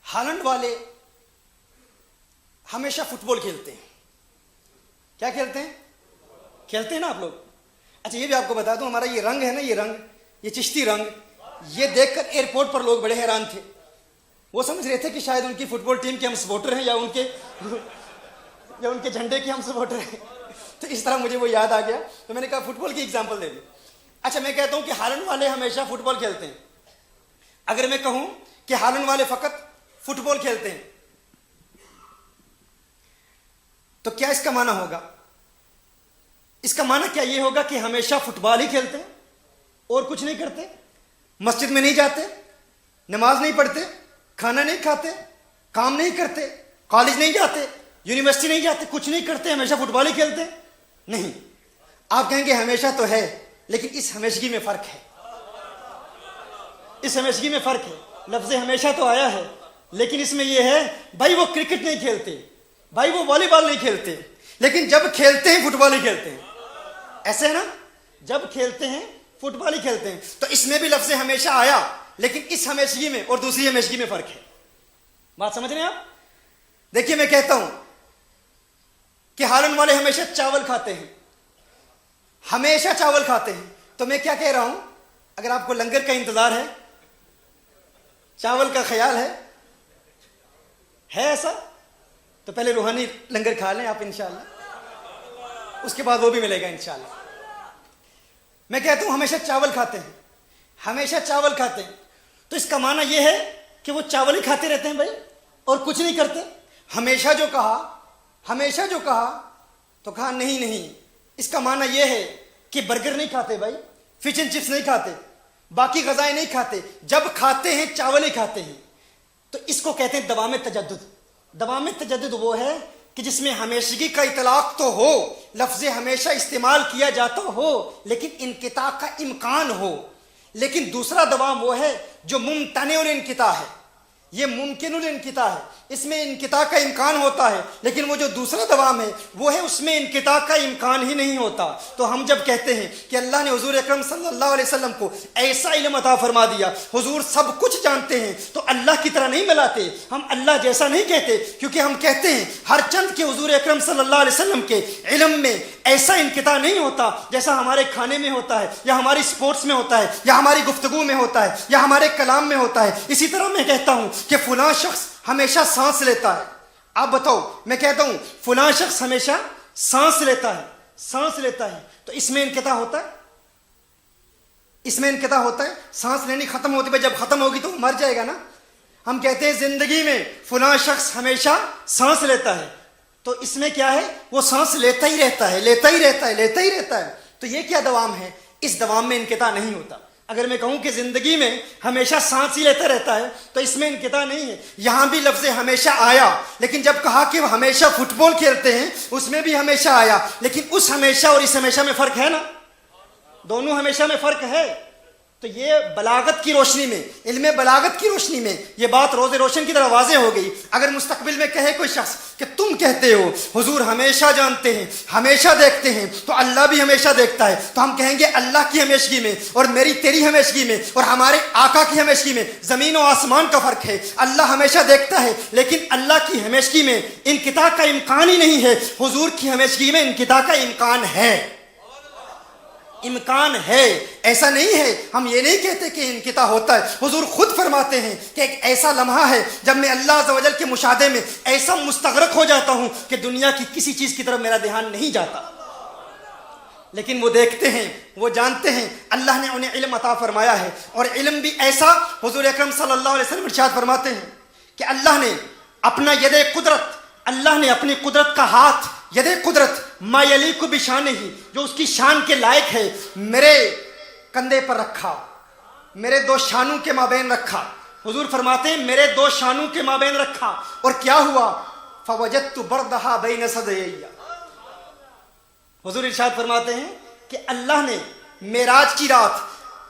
ہالینڈ والے ہمیشہ فٹ بال کھیلتے ہیں۔ کیا کھیلتے ہیں؟ کھیلتے ہیں نا آپ لوگ؟ اچھا یہ بھی آپ کو بتا دوں، ہمارا یہ رنگ ہے نا، یہ رنگ، یہ چشتی رنگ، یہ دیکھ کر ایئرپورٹ پر لوگ بڑے حیران تھے۔ وہ سمجھ رہے تھے کہ شاید ان کی فٹ بال ٹیم کے ہم سپورٹر ہیں، یا ان کے جھنڈے کے ہم سپورٹر ہیں۔ تو اس طرح مجھے وہ یاد آ گیا، تو میں نے کہا فٹ بال کی ایگزامپل دے دوں۔ اچھا میں کہتا ہوں کہ ہالینڈ والے ہمیشہ فٹ بال کھیلتے ہیں۔ اگر میں کہوں کہ ہالینڈ والے فقط فٹ بال کھیلتے ہیں، تو کیا اس کا معنی ہوگا؟ اس کا معنی کیا یہ ہوگا کہ ہمیشہ فٹ بال ہی کھیلتے ہیں اور کچھ نہیں کرتے؟ مسجد میں نہیں جاتے، نماز نہیں پڑھتے، کھانا نہیں کھاتے، کام نہیں کرتے، کالج نہیں جاتے، یونیورسٹی نہیں جاتے، کچھ نہیں کرتے، ہمیشہ فٹ بال ہی کھیلتے ہیں؟ نہیں۔ آپ کہیں گے ہمیشہ تو ہے، لیکن اس ہمیشگی میں فرق ہے، اس ہمیشگی میں فرق ہے۔ لفظ ہمیشہ تو آیا ہے، لیکن اس میں یہ ہے بھائی وہ کرکٹ نہیں کھیلتے، بھائی وہ والی بال نہیں کھیلتے، لیکن جب کھیلتے ہیں فٹ بال ہی کھیلتے ہیں۔ ایسے ہے نا؟ جب کھیلتے ہیں فٹ بال ہی کھیلتے ہیں۔ تو اس میں بھی لفظ ہمیشہ آیا، لیکن اس ہمیشگی میں اور دوسری ہمیشگی میں فرق ہے۔ بات سمجھ رہے ہیں آپ؟ دیکھیے میں کہتا ہوں کہ ہالینڈ والے ہمیشہ چاول کھاتے ہیں، ہمیشہ چاول کھاتے ہیں۔ تو میں کیا کہہ رہا ہوں، اگر آپ کو لنگر کا انتظار ہے، چاول کا خیال ہے ایسا، تو پہلے روحانی لنگر کھا لیں آپ انشاءاللہ، اس کے بعد وہ بھی ملے گا انشاءاللہ۔ میں کہتا ہوں ہمیشہ چاول کھاتے ہیں، ہمیشہ چاول کھاتے ہیں، تو اس کا معنی یہ ہے کہ وہ چاول ہی کھاتے رہتے ہیں بھائی اور کچھ نہیں کرتے؟ ہمیشہ جو کہا، ہمیشہ جو کہا، تو کہا نہیں، اس کا معنی یہ ہے کہ برگر نہیں کھاتے بھائی، فش اینڈ چپس نہیں کھاتے، باقی غذائیں نہیں کھاتے، جب کھاتے ہیں چاول ہی کھاتے ہیں۔ تو اس کو کہتے ہیں دوام تجدد۔ دوام تجدد وہ ہے کہ جس میں ہمیشگی کا اطلاق تو ہو، لفظ ہمیشہ استعمال کیا جاتا ہو، لیکن انقطاع کا امکان ہو۔ لیکن دوسرا دوام وہ ہے جو ممتنع الانقطاع ہے، یہ ممکن الانقطاع ہے، اس میں انقطاع کا امکان ہوتا ہے، لیکن وہ جو دوسرا دوام ہے وہ ہے اس میں انقطاع کا امکان ہی نہیں ہوتا۔ تو ہم جب کہتے ہیں کہ اللہ نے حضور اکرم صلی اللہ علیہ وسلم کو ایسا علم عطا فرما دیا، حضور سب کچھ جانتے ہیں، تو اللہ کی طرح نہیں ملاتے، ہم اللہ جیسا نہیں کہتے، کیونکہ ہم کہتے ہیں ہر چند کے حضور اکرم صلی اللہ علیہ وسلم کے علم میں ایسا انقطاع نہیں ہوتا جیسا ہمارے کھانے میں ہوتا ہے، یا ہماری سپورٹس میں ہوتا ہے، یا ہماری گفتگو میں ہوتا ہے، یا ہمارے کلام میں ہوتا ہے۔ اسی طرح میں کہتا ہوں کہ فلاں شخص ہمیشہ سانس لیتا ہے، آپ بتاؤ، میں کہتا ہوں فلاں شخص ہمیشہ سانس لیتا ہے، سانس لیتا ہے، تو اس میں انقطاع ہوتا ہے؟ اس میں انقطاع ہوتا ہے؟ سانس لینی ختم ہوتی ہے، جب ختم ہوگی تو مر جائے گا نا۔ ہم کہتے ہیں زندگی میں فلاں شخص ہمیشہ سانس لیتا ہے، تو اس میں کیا ہے؟ وہ سانس لیتا ہی رہتا ہے، لیتا ہی رہتا ہے، لیتا ہی رہتا ہے۔ تو یہ کیا دوام ہے؟ اس دوام میں انقطاع نہیں ہوتا۔ اگر میں کہوں کہ زندگی میں ہمیشہ سانس ہی لیتا رہتا ہے، تو اس میں انقطاع نہیں ہے۔ یہاں بھی لفظ ہمیشہ آیا، لیکن جب کہا کہ وہ ہمیشہ فٹ بال کھیلتے ہیں، اس میں بھی ہمیشہ آیا، لیکن اس ہمیشہ اور اس ہمیشہ میں فرق ہے نا، دونوں ہمیشہ میں فرق ہے۔ تو یہ بلاغت کی روشنی میں، علم بلاغت کی روشنی میں یہ بات روز روشن کی طرح واضح ہو گئی۔ اگر مستقبل میں کہے کوئی شخص کہ تم کہتے ہو حضور ہمیشہ جانتے ہیں، ہمیشہ دیکھتے ہیں، تو اللہ بھی ہمیشہ دیکھتا ہے، تو ہم کہیں گے اللہ کی ہمیشگی میں اور میری تیری ہمیشگی میں اور ہمارے آقا کی ہمیشگی میں زمین و آسمان کا فرق ہے۔ اللہ ہمیشہ دیکھتا ہے، لیکن اللہ کی ہمیشگی میں انقطاع کا امکان ہی نہیں ہے، حضور کی ہمیشگی میں انقطاع کا امکان ہے، امکان ہے۔ ایسا نہیں ہے، ہم یہ نہیں کہتے کہ انقطاع ہوتا ہے۔ حضور خود فرماتے ہیں کہ ایک ایسا لمحہ ہے جب میں اللہ عز و جل کے مشاہدے میں ایسا مستغرق ہو جاتا ہوں کہ دنیا کی کسی چیز کی طرف میرا دھیان نہیں جاتا، لیکن وہ دیکھتے ہیں، وہ جانتے ہیں، اللہ نے انہیں علم عطا فرمایا ہے۔ اور علم بھی ایسا، حضور اکرم صلی اللہ علیہ وسلم ارشاد فرماتے ہیں کہ اللہ نے اپنا ید قدرت، اللہ نے اپنی قدرت کا ہاتھ ید قدرت ما یلیق بشانہ جو اس کی شان کے لائق ہے میرے کندھے پر رکھا، میرے دو شانوں کے مابین رکھا. حضور فرماتے ہیں میرے دو شانوں کے مابین رکھا اور کیا ہوا؟ فوجدت بردھا بین صدیہ. حضور ارشاد فرماتے ہیں کہ اللہ نے معراج کی رات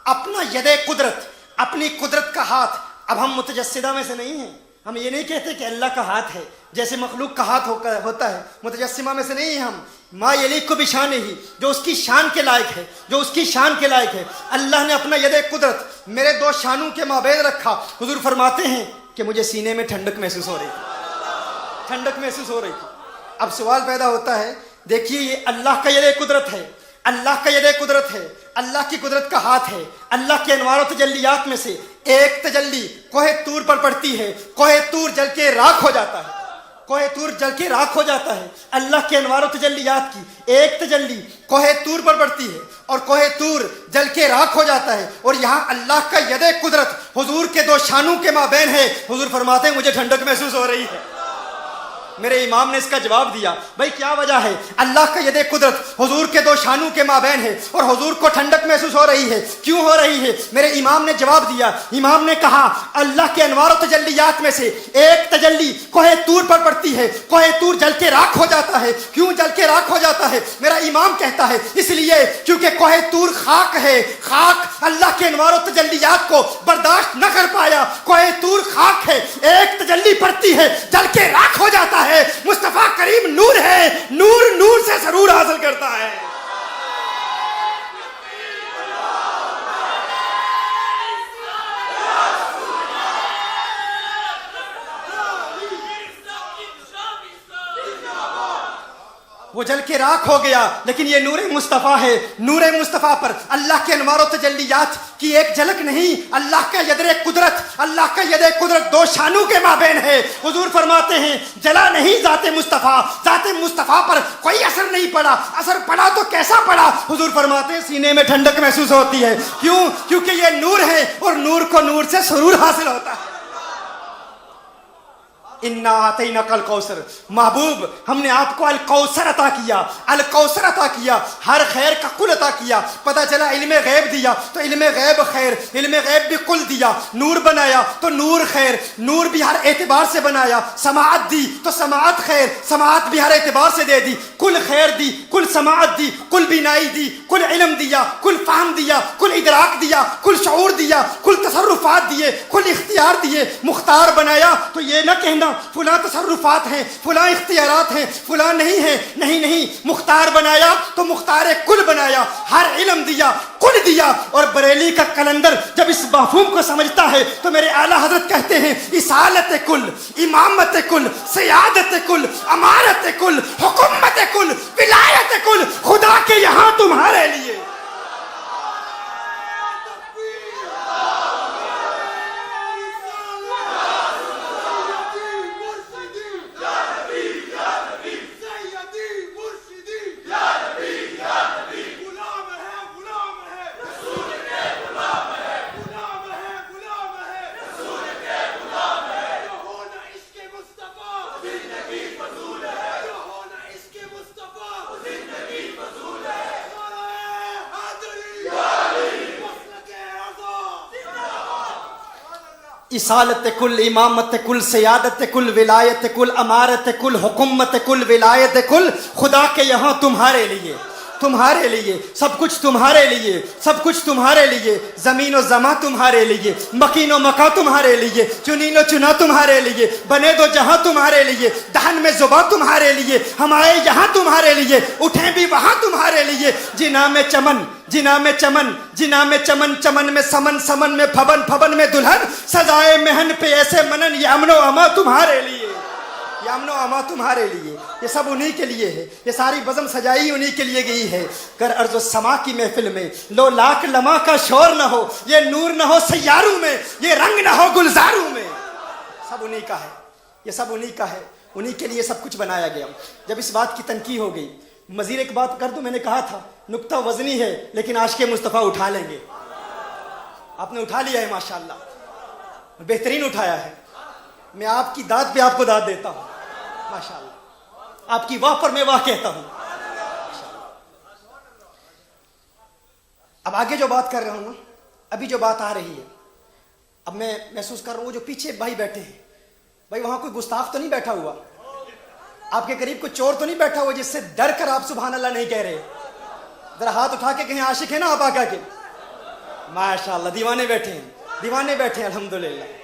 اپنا ید قدرت، اپنی قدرت کا ہاتھ. اب ہم متجسدہ میں سے نہیں ہیں، ہم یہ نہیں کہتے کہ اللہ کا ہاتھ ہے جیسے مخلوق کا ہاتھ ہوتا ہے، متجسمہ میں سے نہیں ہیں ہم. ما یلیق بشانہ جو اس کی شان کے لائق ہے، جو اس کی شان کے لائق ہے. اللہ نے اپنا ید قدرت میرے دو شانوں کے مابین رکھا. حضور فرماتے ہیں کہ مجھے سینے میں ٹھنڈک محسوس ہو رہی تھی، ٹھنڈک محسوس ہو رہی تھی. اب سوال پیدا ہوتا ہے، دیکھیے یہ اللہ کا ید قدرت ہے، اللہ کا ید قدرت ہے، اللہ کی قدرت کا ہاتھ ہے. اللہ کے انوار و تجلیات میں سے ایک تجلی کوہ طور پر پڑتی ہے، کوہ طور جل کے راکھ ہو جاتا ہے، کوہ طور جل کے راکھ ہو جاتا ہے. اللہ کے انوار و تجلیات کی ایک تجلی کوہ طور پر پڑتی ہے اور کوہ طور جل کے راکھ ہو جاتا ہے. اور یہاں اللہ کا ید قدرت حضور کے دو شانوں کے مابین ہے. حضور فرماتے ہیں مجھے ٹھنڈک محسوس ہو رہی ہے. میرے امام نے اس کا جواب دیا، بھائی کیا وجہ ہے؟ اللہ کا ید قدرت حضور کے دو شانوں کے مابین ہے اور حضور کو ٹھنڈک محسوس ہو رہی ہے. کیوں ہو رہی ہے؟ میرے امام نے جواب دیا. امام نے کہا اللہ کے انوار و تجلیات میں سے ایک تجلی کوہ طور پر پڑتی ہے، کوہ طور جل کے راکھ ہو جاتا ہے. کیوں جل کے راکھ ہو جاتا ہے؟ میرا امام کہتا ہے اس لیے کیونکہ کوہ طور خاک ہے، خاک اللہ کے انوار و تجلیات کو برداشت نہ کر پایا. کوہ طور خاک ہے، ایک تجلی پڑتی ہے جل کے راکھ ہو جاتا ہے. مصطفیٰ کریم نور ہے، نور نور سے سرور حاصل کرتا ہے. وہ جل کے راکھ ہو گیا، لیکن یہ نور مصطفیٰ ہے. نور مصطفیٰ پر اللہ کے انوار و تجلیات کی ایک جھلک نہیں، اللہ کا ید قدرت، اللہ کا ید قدرت دو شانوں کے مابین ہے. حضور فرماتے ہیں جلا نہیں ذات مصطفیٰ، ذات مصطفیٰ پر کوئی اثر نہیں پڑا. اثر پڑا تو کیسا پڑا؟ حضور فرماتے ہیں سینے میں ٹھنڈک محسوس ہوتی ہے. کیوں؟ کیونکہ یہ نور ہے اور نور کو نور سے سرور حاصل ہوتا ہے. انا آتیناک الکوثر، محبوب ہم نے آپ کو الکوثر عطا کیا، الکوثر عطا کیا، ہر خیر کا کل عطا کیا. پتہ چلا علم غیب دیا تو علم غیب خیر، علم غیب بھی کل دیا. نور بنایا تو نور خیر، نور بھی ہر اعتبار سے بنایا. سماعت دی تو سماعت خیر، سماعت بھی ہر اعتبار سے دے دی. کل خیر دی، کل سماعت دی، کل بینائی دی، کل علم دیا، کل فہم دیا، کل ادراک دیا، کل شعور دیا، کل تصرفات دیے، کل اختیار دیے. مختار بنایا تو یہ نہ کہنا فلاں تصرفات ہیں، فلاں اختیارات ہیں، فلاں نہیں ہیں. نہیں نہیں، مختار بنایا تو مختار کل بنایا. ہر علم دیا، کل دیا. اور بریلی کا کلندر جب اس مفہوم کو سمجھتا ہے تو میرے اعلیٰ حضرت کہتے ہیں اصالت کل، امامت کل، سیادت کل، امارت کل، حکومت کل، ولایت کل خدا کے یہاں تمہارے لیے. اصالت کل، امامت کل، سیادت کل، ولایت کل، امارت کل، حکومت کل، ولایت کل خدا کے یہاں تمہارے لیے، تمہارے لیے. سب کچھ تمہارے لیے، سب کچھ تمہارے لیے. زمین و زماں تمہارے لیے، مکین و مکاں تمہارے لیے، چنین و چنا تمہارے لیے، بنے دو جہاں تمہارے لیے، دہن میں زباں تمہارے لیے، ہم آئے یہاں تمہارے لیے، اٹھیں بھی وہاں تمہارے لیے. جنا میں چمن، جنا میں چمن، جنا میں چمن، چمن میں سمن، سمن میں پھبن، پھبن میں دلہن، سزائے مہن پہ ایسے منن، یہ امن و اما تمہارے لیے، یہ امن و اما تمہارے لیے. یہ سب انہی کے لیے ہے، یہ ساری بزم سجائی انہی کے لیے گئی ہے. کر ارض و سما کی محفل میں لو لاکھ لمحہ کا شور نہ ہو، یہ نور نہ ہو سیاروں میں، یہ رنگ نہ ہو گلزاروں میں. سب انہی کا ہے، یہ سب انہی کا ہے، انہی کے لیے سب کچھ بنایا گیا. جب اس بات کی تنقید ہو گئی، مزید ایک بات کر دوں، میں نے کہا تھا نکتہ وزنی ہے لیکن عاشق مصطفیٰ اٹھا لیں گے. آپ نے اٹھا لیا ہے ماشاءاللہ، بہترین اٹھایا ہے. میں آپ کی داد پہ آپ کو داد دیتا ہوں. ماشاءاللہ، آپ کی واہ پر میں واہ کہتا ہوں. اب آگے جو بات کر رہا ہوں نا، ابھی جو بات آ رہی ہے، اب میں محسوس کر رہا ہوں وہ جو پیچھے بھائی بیٹھے ہیں، بھائی وہاں کوئی گستاخ تو نہیں بیٹھا ہوا؟ آپ کے قریب کوئی چور تو نہیں بیٹھا ہوا جس سے ڈر کر آپ سبحان اللہ نہیں کہہ رہے؟ ذرا ہاتھ اٹھا کے کہیں عاشق ہے نا آپ آقا کے؟ ماشاءاللہ، دیوانے بیٹھے ہیں، دیوانے بیٹھے ہیں الحمدللہ.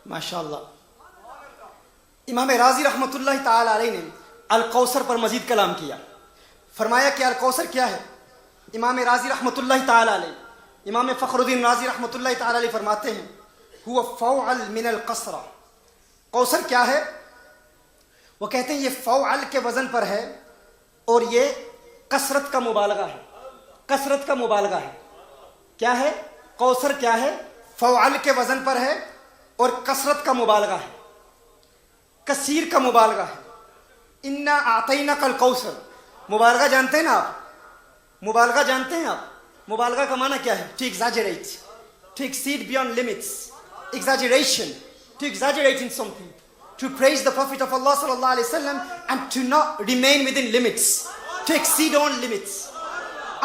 ماشاءاللہ. امام راضی رحمۃ اللہ تعالی علیہ نے الکوثر پر مزید کلام کیا. فرمایا کہ الکوثر کیا ہے؟ امام راضی رحمۃ اللہ تعالی علیہ، امام فخر الدین راضی رحمۃ اللہ تعالی علیہ فرماتے ہیں هو فوعل من القصرہ. کوثر کیا ہے؟ وہ کہتے ہیں یہ فوعل کے وزن پر ہے اور یہ کثرت کا مبالغہ ہے، کثرت کا مبالغہ ہے. کیا ہے؟ کوثر کیا ہے؟ فوعل کے وزن پر ہے اور کثرت کا مبالغہ ہے، کثیر کا مبالغہ ہے. انا اعطیناک الکوثر، مبالغہ جانتے ہیں نا آپ؟ مبالغہ جانتے ہیں آپ؟ مبالغہ کا معنی کیا ہے؟ To exaggerate, to exceed beyond limits. Exaggeration, to exaggerate in something, to praise the prophet of Allah صلی اللہ علیہ وسلم and to not remain within limits, to exceed on limits.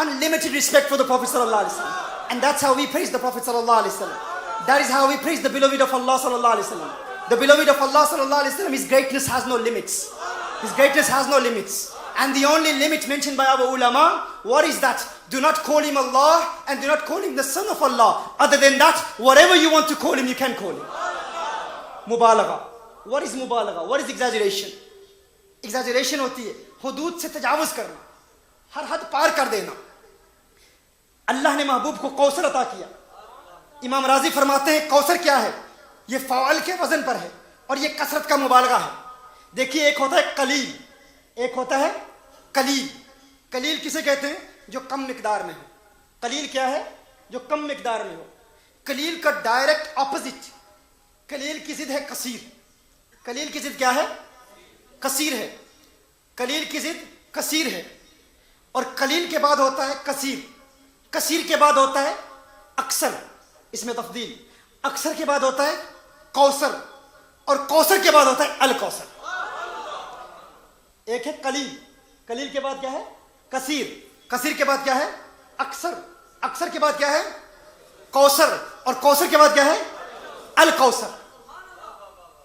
Unlimited respect for the prophet صلی اللہ علیہ وسلم. And that's how we praise the prophet صلی اللہ علیہ وسلم. That is how we praise the beloved of Allah sallallahu alaihi wasallam. The beloved of Allah sallallahu alaihi wasallam, his greatness has no limits. His greatness has no limits. And the only limit mentioned by our ulama, what is that? Do not call him Allah and do not call him the son of Allah. Other than that, whatever you want to call him, you can call him. Mubalagha. What is mubalagha? What is exaggeration? Exaggeration ہوتی ہے حدود سے تجاوز کرنا، ہر حد پار کر دینا. اللہ نے محبوب کو کوثر عطا کیا. امام راضی فرماتے ہیں کوثر کیا ہے؟ یہ فعل کے وزن پر ہے اور یہ کثرت کا مبالغہ ہے. دیکھیے، ایک ہوتا ہے قلیل، ایک ہوتا ہے قلیل. قلیل کسے کہتے ہیں؟ جو کم مقدار میں ہو. قلیل کیا ہے؟ جو کم مقدار میں ہو. قلیل کا ڈائریکٹ اپوزٹ، قلیل کی ضد ہے کثیر. قلیل کی ضد کیا ہے؟ کثیر ہے. قلیل کی ضد کثیر ہے. اور قلیل کے بعد ہوتا ہے کثیر، کثیر کے بعد ہوتا ہے اکثر، اس میں تفضیل. اکثر کے بعد ہوتا ہے کوثر، اور کوثر کے بعد ہوتا ہے الکوثر. ایک ہے قلیل، قلیل کے بعد کیا ہے؟ کثیر، کثیر کے بعد کیا ہے؟ اکثر، اکثر کے بعد کیا ہے؟ کوثر، اور کوثر کے بعد کیا ہے؟ الکوثر.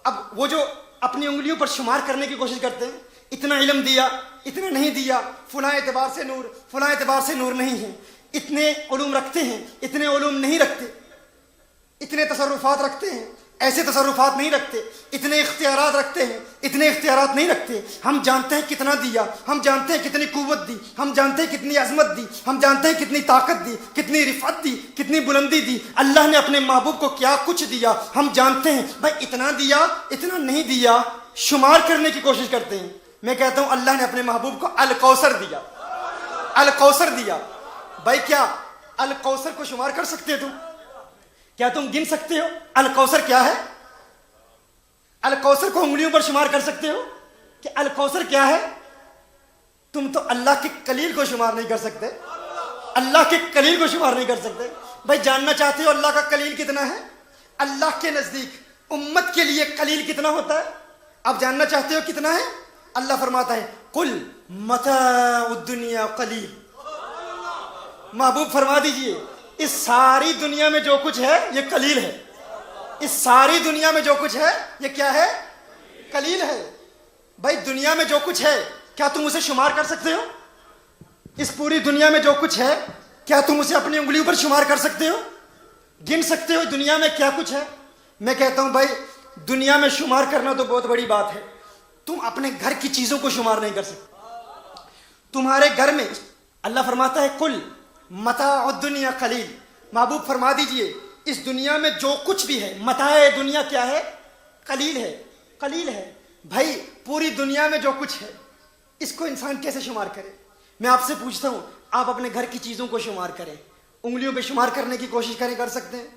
اب وہ جو اپنی انگلیوں پر شمار کرنے کی کوشش کرتے ہیں، اتنا علم دیا، اتنا نہیں دیا، فلاں اعتبار سے نور، فلاں اعتبار سے نور نہیں ہے، اتنے علوم رکھتے ہیں، اتنے علوم نہیں رکھتے، اتنے تصرفات رکھتے ہیں، ایسے تصرفات نہیں رکھتے، اتنے اختیارات رکھتے ہیں، اتنے اختیارات نہیں رکھتے. ہم جانتے ہیں کتنا دیا، ہم جانتے ہیں کتنی قوت دی، ہم جانتے ہیں کتنی عظمت دی، ہم جانتے ہیں کتنی طاقت دی، کتنی رفعت دی، کتنی بلندی دی. اللہ نے اپنے محبوب کو کیا کچھ دیا ہم جانتے ہیں. بھائی اتنا دیا، اتنا نہیں دیا، شمار کرنے کی کوشش کرتے ہیں. میں کہتا ہوں اللہ نے اپنے محبوب کو الکوثر دیا، الکوثر دیا. بھائی کیا الکوثر کو شمار کر سکتے ہو تم؟ کیا تم گن سکتے ہو الکوثر کیا ہے؟ الکوثر کو انگلیوں پر شمار کر سکتے ہو کہ الکوثر کیا ہے؟ تم تو اللہ کے قلیل کو شمار نہیں کر سکتے، اللہ کے قلیل کو شمار نہیں کر سکتے. بھائی جاننا چاہتے ہو اللہ کا قلیل کتنا ہے؟ اللہ کے نزدیک امت کے لیے قلیل کتنا ہوتا ہے؟ آپ جاننا چاہتے ہو کتنا ہے؟ اللہ فرماتا ہے قل متاع الدنیا قلیل. محبوب فرما دیجئے اس ساری دنیا میں جو کچھ ہے یہ قلیل ہے. اس ساری دنیا میں جو کچھ ہے یہ کیا ہے؟ قلیل ہے. بھائی دنیا میں جو کچھ ہے کیا تم اسے شمار کر سکتے ہو؟ اس پوری دنیا میں جو کچھ ہے کیا تم اسے اپنی انگلیوں پر شمار کر سکتے ہو؟ گن سکتے ہو دنیا میں کیا کچھ ہے؟ میں کہتا ہوں بھائی دنیا میں شمار کرنا تو بہت بڑی بات ہے، تم اپنے گھر کی چیزوں کو شمار نہیں کر سکتے. تمہارے گھر میں اللہ فرماتا ہے کل متاع الدنیا قلیل. محبوب فرما دیجئے اس دنیا میں جو کچھ بھی ہے، متاع دنیا کیا ہے؟ قلیل ہے، قلیل ہے. بھائی پوری دنیا میں جو کچھ ہے اس کو انسان کیسے شمار کرے؟ میں آپ سے پوچھتا ہوں، آپ اپنے گھر کی چیزوں کو شمار کریں، انگلیوں پہ شمار کرنے کی کوشش کر سکتے ہیں؟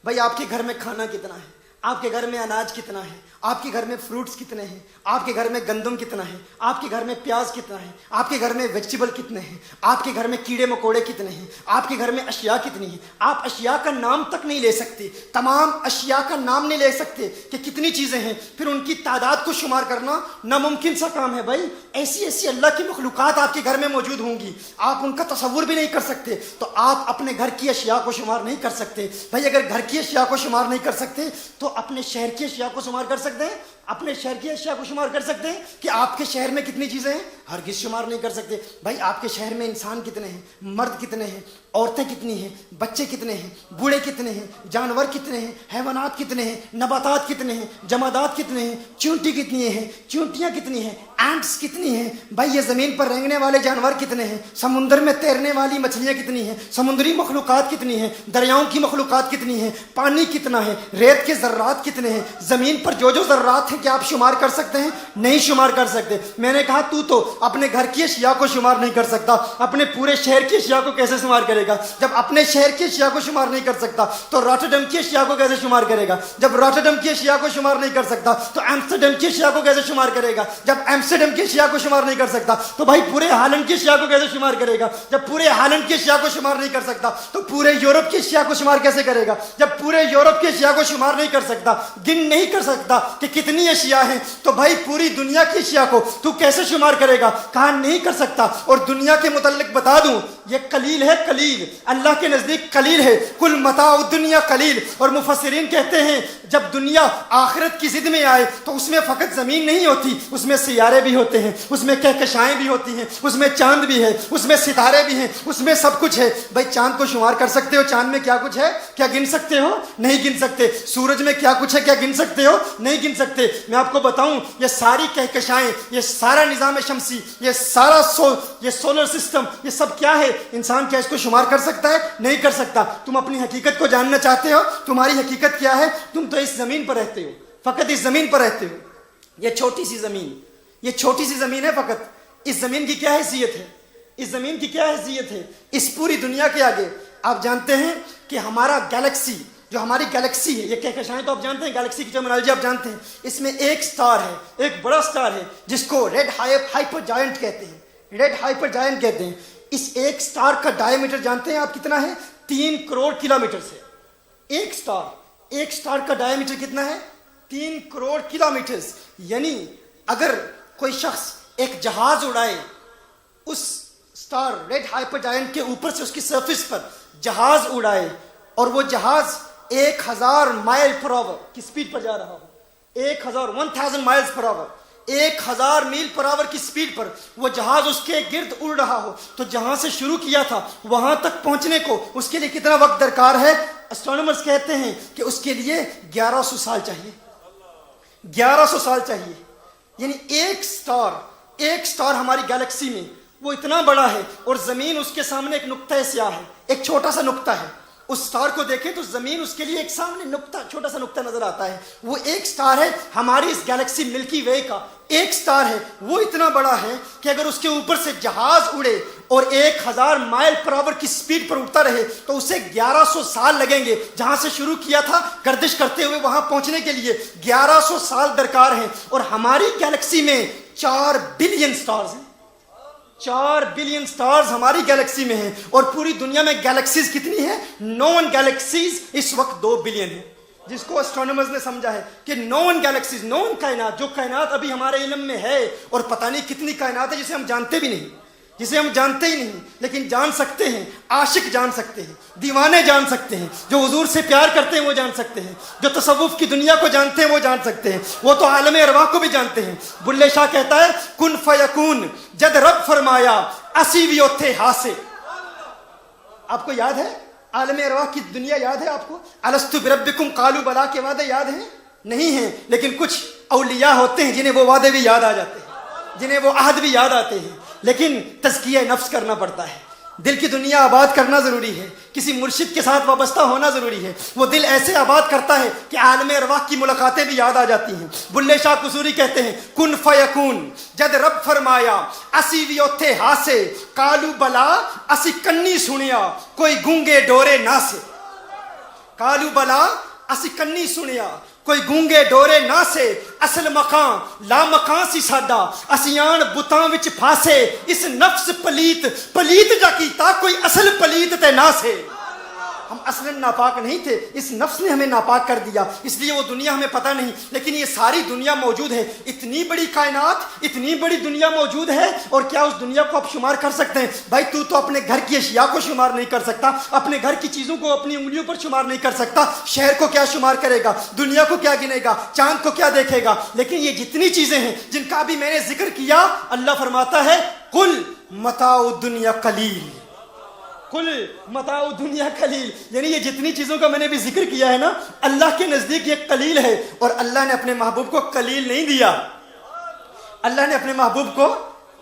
بھائی آپ کے گھر میں کھانا کتنا ہے، آپ کے گھر میں اناج کتنا ہے، آپ کے گھر میں فروٹس کتنے ہیں، آپ کے گھر میں گندم کتنا ہے، آپ کے گھر میں پیاز کتنا ہے، آپ کے گھر میں ویجیٹیبل کتنے ہیں، آپ کے گھر میں کیڑے مکوڑے کتنے ہیں، آپ کے گھر میں اشیاء کتنی ہیں؟ آپ اشیاء کا نام تک نہیں لے سکتے، تمام اشیاء کا نام نہیں لے سکتے کہ کتنی چیزیں ہیں، پھر ان کی تعداد کو شمار کرنا ناممکن سا کام ہے۔ بھائی ایسی ایسی اللہ کی مخلوقات آپ کے گھر میں موجود ہوں گی، آپ ان کا تصور بھی نہیں کر سکتے، تو آپ اپنے گھر کی اشیاء کو شمار نہیں کر سکتے۔ بھائی اگر گھر کی اشیاء کو شمار نہیں کر سکتے تو اپنے شہر کی اشیاء کو شمار کر سکتے ہیں؟ اپنے شہر کی اشیاء کو شمار کر سکتے ہیں کہ آپ کے شہر میں کتنی چیزیں ہیں؟ ہرگز شمار نہیں کر سکتے۔ بھائی آپ کے شہر میں انسان کتنے ہیں، مرد کتنے ہیں، عورتیں کتنی ہیں، بچے کتنے ہیں، بوڑھے کتنے ہیں، جانور کتنے ہیں، حیوانات کتنے ہیں، نباتات کتنے ہیں، جمادات کتنے ہیں، چونٹی کتنی ہیں، چونٹیاں کتنی ہیں، اینٹس کتنی ہیں، بھائی یہ زمین پر رینگنے والے جانور کتنے ہیں، سمندر میں تیرنے والی مچھلیاں کتنی ہیں، سمندری مخلوقات کتنی ہیں، دریاؤں کی مخلوقات کتنی ہیں، پانی کتنا ہے، ریت کے ذرات کتنے ہیں، زمین پر جو جو ذرات ہیں کیا آپ شمار کر سکتے ہیں؟ نہیں شمار کر سکتے۔ میں نے کہا تو اپنے گھر کی اشیاء کو شمار نہیں کر سکتا، اپنے پورے شہر کی اشیاء کو کیسے شمار کرے گا؟ جب اپنے شہر کی اشیاء کو شمار نہیں کر سکتا تو راٹرڈم کی اشیاء کو کیسے شمار کرے گا؟ جب راٹرڈم کی اشیاء کو شمار نہیں کر سکتا تو ایمسٹرڈم کی اشیاء کو کیسے شمار کرے گا؟ جب ایمسٹرڈم کی اشیاء کو شمار نہیں کر سکتا تو بھائی پورے ہالینڈ کی اشیاء کو کیسے شمار کرے گا؟ جب پورے ہالینڈ کی اشیاء کو شمار نہیں کر سکتا تو پورے یورپ کی اشیاء کو شمار کیسے کرے گا؟ جب پورے یورپ کی اشیاء کو شمار نہیں کر سکتا، گن نہیں کر سکتا کہ کتنی اشیاء ہیں، تو بھائی پوری دنیا کی اشیاء کو تو کیسے شمار کرے گا؟ کہا نہیں کر سکتا۔ اور دنیا کے متعلق بتا دوں یہ قلیل ہے، قلیل اللہ کے نزدیک قلیل ہے، کل متاع الدنیا قلیل۔ اور مفسرین کہتے ہیں جب دنیا آخرت کی ضد میں آئے تو اس میں فقط زمین نہیں ہوتی، اس میں سیارے بھی ہوتے ہیں، اس میں کہکشائیں بھی ہوتی ہیں، اس میں چاند بھی ہے، اس میں ستارے بھی ہیں، اس میں سب کچھ ہے۔ بھائی چاند کو شمار کر سکتے ہو؟ چاند میں کیا کچھ ہے؟ کیا گن سکتے ہو؟ نہیں گن سکتے۔ سورج میں کیا کچھ ہے؟ کیا گن سکتے ہو؟ نہیں گن سکتے۔ میں آپ کو بتاؤں یہ ساری کہکشائیں، یہ سارا نظام شمسی، یہ سارا یہ سولر سسٹم، یہ سب کیا ہے؟ انسان کیا اس کو شمار کر سکتا ہے؟ نہیں کر سکتا۔ تم اپنی حقیقت کو جاننا چاہتے ہو؟ تمہاری حقیقت کیا ہے؟ تم تو اس زمین پر رہتے ہو، فقط اس زمین پر رہتے ہو۔ یہ چھوٹی سی زمین، یہ چھوٹی سی زمین ہے فقط۔ اس زمین کی کیا حیثیت ہے؟ اس زمین کی کیا حیثیت ہے اس پوری دنیا کے آگے؟ آپ جانتے ہیں کہ ہمارا گیلیکسی، جو ہماری گیلیکسی ہے، یہ کہکشائیں تو آپ جانتے ہیں، گیلیکسی کی ٹرمینالوجی آپ جانتے ہیں، اس میں ایک سٹار ہے، ایک بڑا سٹار ہے جس کو ریڈ ہائپر جائنٹ کہتے ہیں، ریڈ ہائپر جائنٹ کہتے ہیں۔ اس ایک سٹار کا ڈائی میٹر جانتے ہیں آپ کتنا ہے؟ 3 کروڑ کلومیٹر سے۔ ایک سٹار کا ڈائی میٹر کتنا ہے؟ 3 کروڑ کلومیٹرز۔ یعنی اگر کوئی شخص ایک جہاز اڑائے اس سٹار ریڈ ہائپر جائنٹ کے اوپر سے، اس کی سرفیس پر جہاز اڑائے، اور وہ جہاز 1000 مائل پر آور کی سپیڈ پر جا رہا ہو، 1000 مائلز پر آور، 1000 میل پر آور کی سپیڈ پر وہ جہاز اس کے گرد اڑ رہا ہو، تو جہاں سے شروع کیا تھا وہاں تک پہنچنے کو اس کے لیے کتنا وقت درکار ہے؟ اسٹرونومرز کہتے ہیں کہ اس کے لیے 1100 سال چاہیے، 1100 سال چاہیے۔ یعنی ایک سٹار ہماری گیلیکسی میں وہ اتنا بڑا ہے، اور زمین اس کے سامنے ایک نقطہ سیاہ ہے، ایک چھوٹا سا نقطہ ہے۔ اس سٹار کو دیکھیں تو زمین اس کے لیے ایک سامنے نقطہ، چھوٹا سا نقطہ نظر آتا ہے۔ وہ ایک سٹار ہے ہماری اس گیلیکسی ملکی وے کا، ایک سٹار ہے، وہ اتنا بڑا ہے کہ اگر اس کے اوپر سے جہاز اڑے اور 1000 مائل پر آور کی سپیڈ پر اڑتا رہے تو اسے 1100 سال لگیں گے۔ جہاں سے شروع کیا تھا گردش کرتے ہوئے وہاں پہنچنے کے لیے 1100 سال درکار ہیں۔ اور ہماری گیلیکسی میں 4 بلین سٹارز ہیں، 4 بلین سٹارز ہماری گیلیکسی میں ہیں۔ اور پوری دنیا میں گیلیکسیز کتنی ہیں؟ نون گیلیکسیز اس وقت 2 بلین ہیں، جس کو اسٹرونومرز نے سمجھا ہے کہ نون گیلیکسیز، نون کائنات، جو کائنات ابھی ہمارے علم میں ہے، اور پتہ نہیں کتنی کائنات ہے جسے ہم جانتے بھی نہیں، جسے ہم جانتے ہی نہیں، لیکن جان سکتے ہیں، عاشق جان سکتے ہیں، دیوانے جان سکتے ہیں، جو حضور سے پیار کرتے ہیں وہ جان سکتے ہیں، جو تصوف کی دنیا کو جانتے ہیں وہ جان سکتے ہیں، وہ تو عالم ارواح کو بھی جانتے ہیں۔ بلے شاہ کہتا ہے کن فیکون، جد رب فرمایا اسی بھی اوتھے ہاسے۔ آپ کو یاد ہے عالم ارواح کی دنیا یاد ہے آپ کو؟ الستو بربکم قالوا بلا کے وعدے یاد ہیں؟ نہیں ہیں، لیکن کچھ اولیاء ہوتے ہیں جنہیں وہ وعدے بھی یاد آ جاتے ہیں، جنہیں وہ عہد بھی یاد آتے ہیں، لیکن تزکیہ نفس کرنا پڑتا ہے۔ دل کی دنیا آباد کرنا ضروری ہے، کسی مرشد کے ساتھ وابستہ ہونا ضروری ہے۔ وہ دل ایسے آباد کرتا ہے کہ عالم ارواح کی ملاقاتیں بھی یاد آ جاتی ہیں۔ بلے شاہ قصوری کہتے ہیں کن فیکون جد رب فرمایا اسی بھی اوتھے ہاسے کالو بلا اسی کنی سنیا کوئی گونگے ڈورے نہ سے۔ کالو بلا اسی کنی سنیا کوئی گونگے ڈورے نہ سے، اصل مکان لا مکان سی ساڈا اسیان بتاں وچ پھاسے، اس نفس پلیت پلیت جا کیتا کوئی اصل پلیت تے نہ سے۔ ہم اصلاً ناپاک نہیں تھے، اس نفس نے ہمیں ناپاک کر دیا، اس لیے وہ دنیا ہمیں پتہ نہیں، لیکن یہ ساری دنیا موجود ہے۔ اتنی بڑی کائنات، اتنی بڑی دنیا موجود ہے، اور کیا اس دنیا کو آپ شمار کر سکتے ہیں؟ بھائی تو اپنے گھر کی اشیاء کو شمار نہیں کر سکتا، اپنے گھر کی چیزوں کو اپنی انگلیوں پر شمار نہیں کر سکتا، شہر کو کیا شمار کرے گا، دنیا کو کیا گنے گا، چاند کو کیا دیکھے گا؟ لیکن یہ جتنی چیزیں ہیں جن کا بھی میں نے ذکر کیا، اللہ فرماتا ہے قل متاع الدنیا قلیل، کل متاع دنیا قلیل، یعنی یہ جتنی چیزوں کا میں نے بھی ذکر کیا ہے نا، اللہ کے نزدیک یہ قلیل ہے۔ اور اللہ نے اپنے محبوب کو قلیل نہیں دیا، اللہ نے اپنے محبوب کو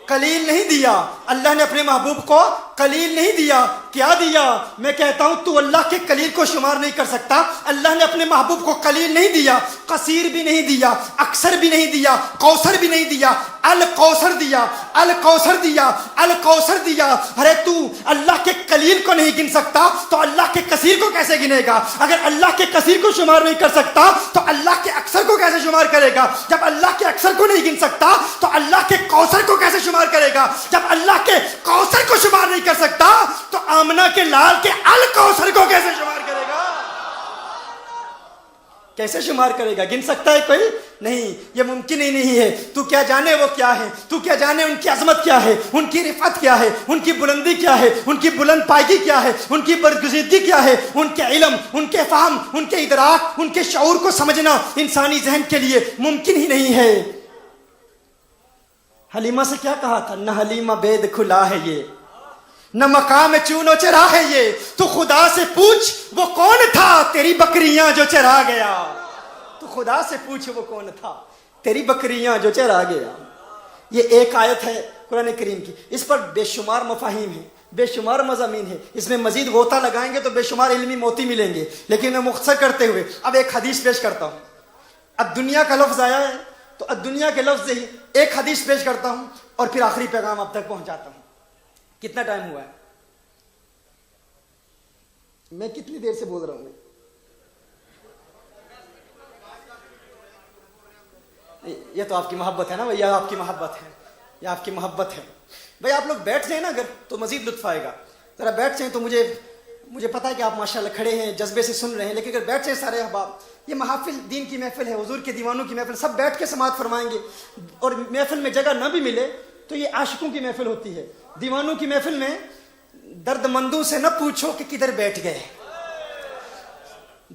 قلیل نہیں دیا، اللہ نے اپنے محبوب کو قلیل نہیں دیا۔ کیا دیا؟ میں کہتا ہوں تو اللہ کے قلیل کو شمار نہیں کر سکتا، اللہ نے اپنے محبوب کو قلیل نہیں دیا، قصیر بھی نہیں دیا، اکثر بھی نہیں دیا، کوثر بھی نہیں دیا، الکوثر دیا، الکوثر دیا، الکوثر دیا۔ ارے تو اللہ کے قلیل کو نہیں گن سکتا تو اللہ کے کثیر کو کیسے گنے گا؟ اگر اللہ کے کثیر کو شمار نہیں کر سکتا تو اللہ کے اکثر کو کیسے شمار کرے گا؟ جب اللہ کے اکثر کو نہیں گن سکتا تو اللہ کے کوثر کو کیسے شمار کرے گا؟ جب اللہ کے کوثر کو شمار نہیں کر سکتا تو آمنہ کے لال کے الکوثر کو کیسے شمار کرے گا؟ کیسے شمار کرے گا؟ گن سکتا ہے کوئی؟ نہیں، یہ ممکن ہی نہیں ہے۔ تو کیا جانے وہ کیا ہے، تو کیا جانے ان کی عظمت کیا ہے، ان کی رفعت کیا ہے، ان کی بلندی کیا ہے، ان کی بلند پائگی کیا ہے، ان کی برگزیدگی کیا ہے، ان کے علم، ان کے فہم، ان کے ادراک، ان کے شعور کو سمجھنا انسانی ذہن کے لیے ممکن ہی نہیں ہے۔ حلیمہ سے کیا کہا تھا؟ نہ حلیمہ بید کھلا ہے یہ، نہ مقام چون و چرا ہے یہ، تو خدا سے پوچھ وہ کون تھا تیری بکریاں جو چرا گیا۔ تو خدا سے پوچھ وہ کون تھا تیری بکریاں جو چرا گیا۔ یہ ایک آیت ہے قرآن کریم کی، اس پر بے شمار مفاہیم ہیں، بے شمار مضامین ہیں، اس میں مزید غوطہ لگائیں گے تو بے شمار علمی موتی ملیں گے، لیکن میں مختصر کرتے ہوئے اب ایک حدیث پیش کرتا ہوں۔ اب دنیا کا لفظ آیا ہے تو اب دنیا کے لفظ ہی ایک حدیث پیش کرتا ہوں اور پھر آخری پیغام اب تک پہنچاتا ہوں۔ کتنا ٹائم ہوا ہے؟ میں کتنی دیر سے بول رہا ہوں؟ یہ تو آپ کی محبت ہے نا بھائی، آپ کی محبت ہے، یہ آپ کی محبت ہے بھائی۔ آپ لوگ بیٹھ جائیں نا اگر تو مزید لطف آئے گا، ذرا بیٹھ جائیں تو مجھے پتا ہے کہ آپ ماشاءاللہ کھڑے ہیں، جذبے سے سن رہے ہیں، لیکن اگر بیٹھ جائیں سارے احباب، یہ محافل دین کی محفل ہے، حضور کے دیوانوں کی محفل، سب بیٹھ کے سماعت فرمائیں گے، اور محفل میں جگہ نہ بھی ملے تو یہ عاشقوں کی محفل ہوتی ہے۔ دیوانوں کی محفل میں درد مندوں سے نہ پوچھو کہ کدھر بیٹھ گئے،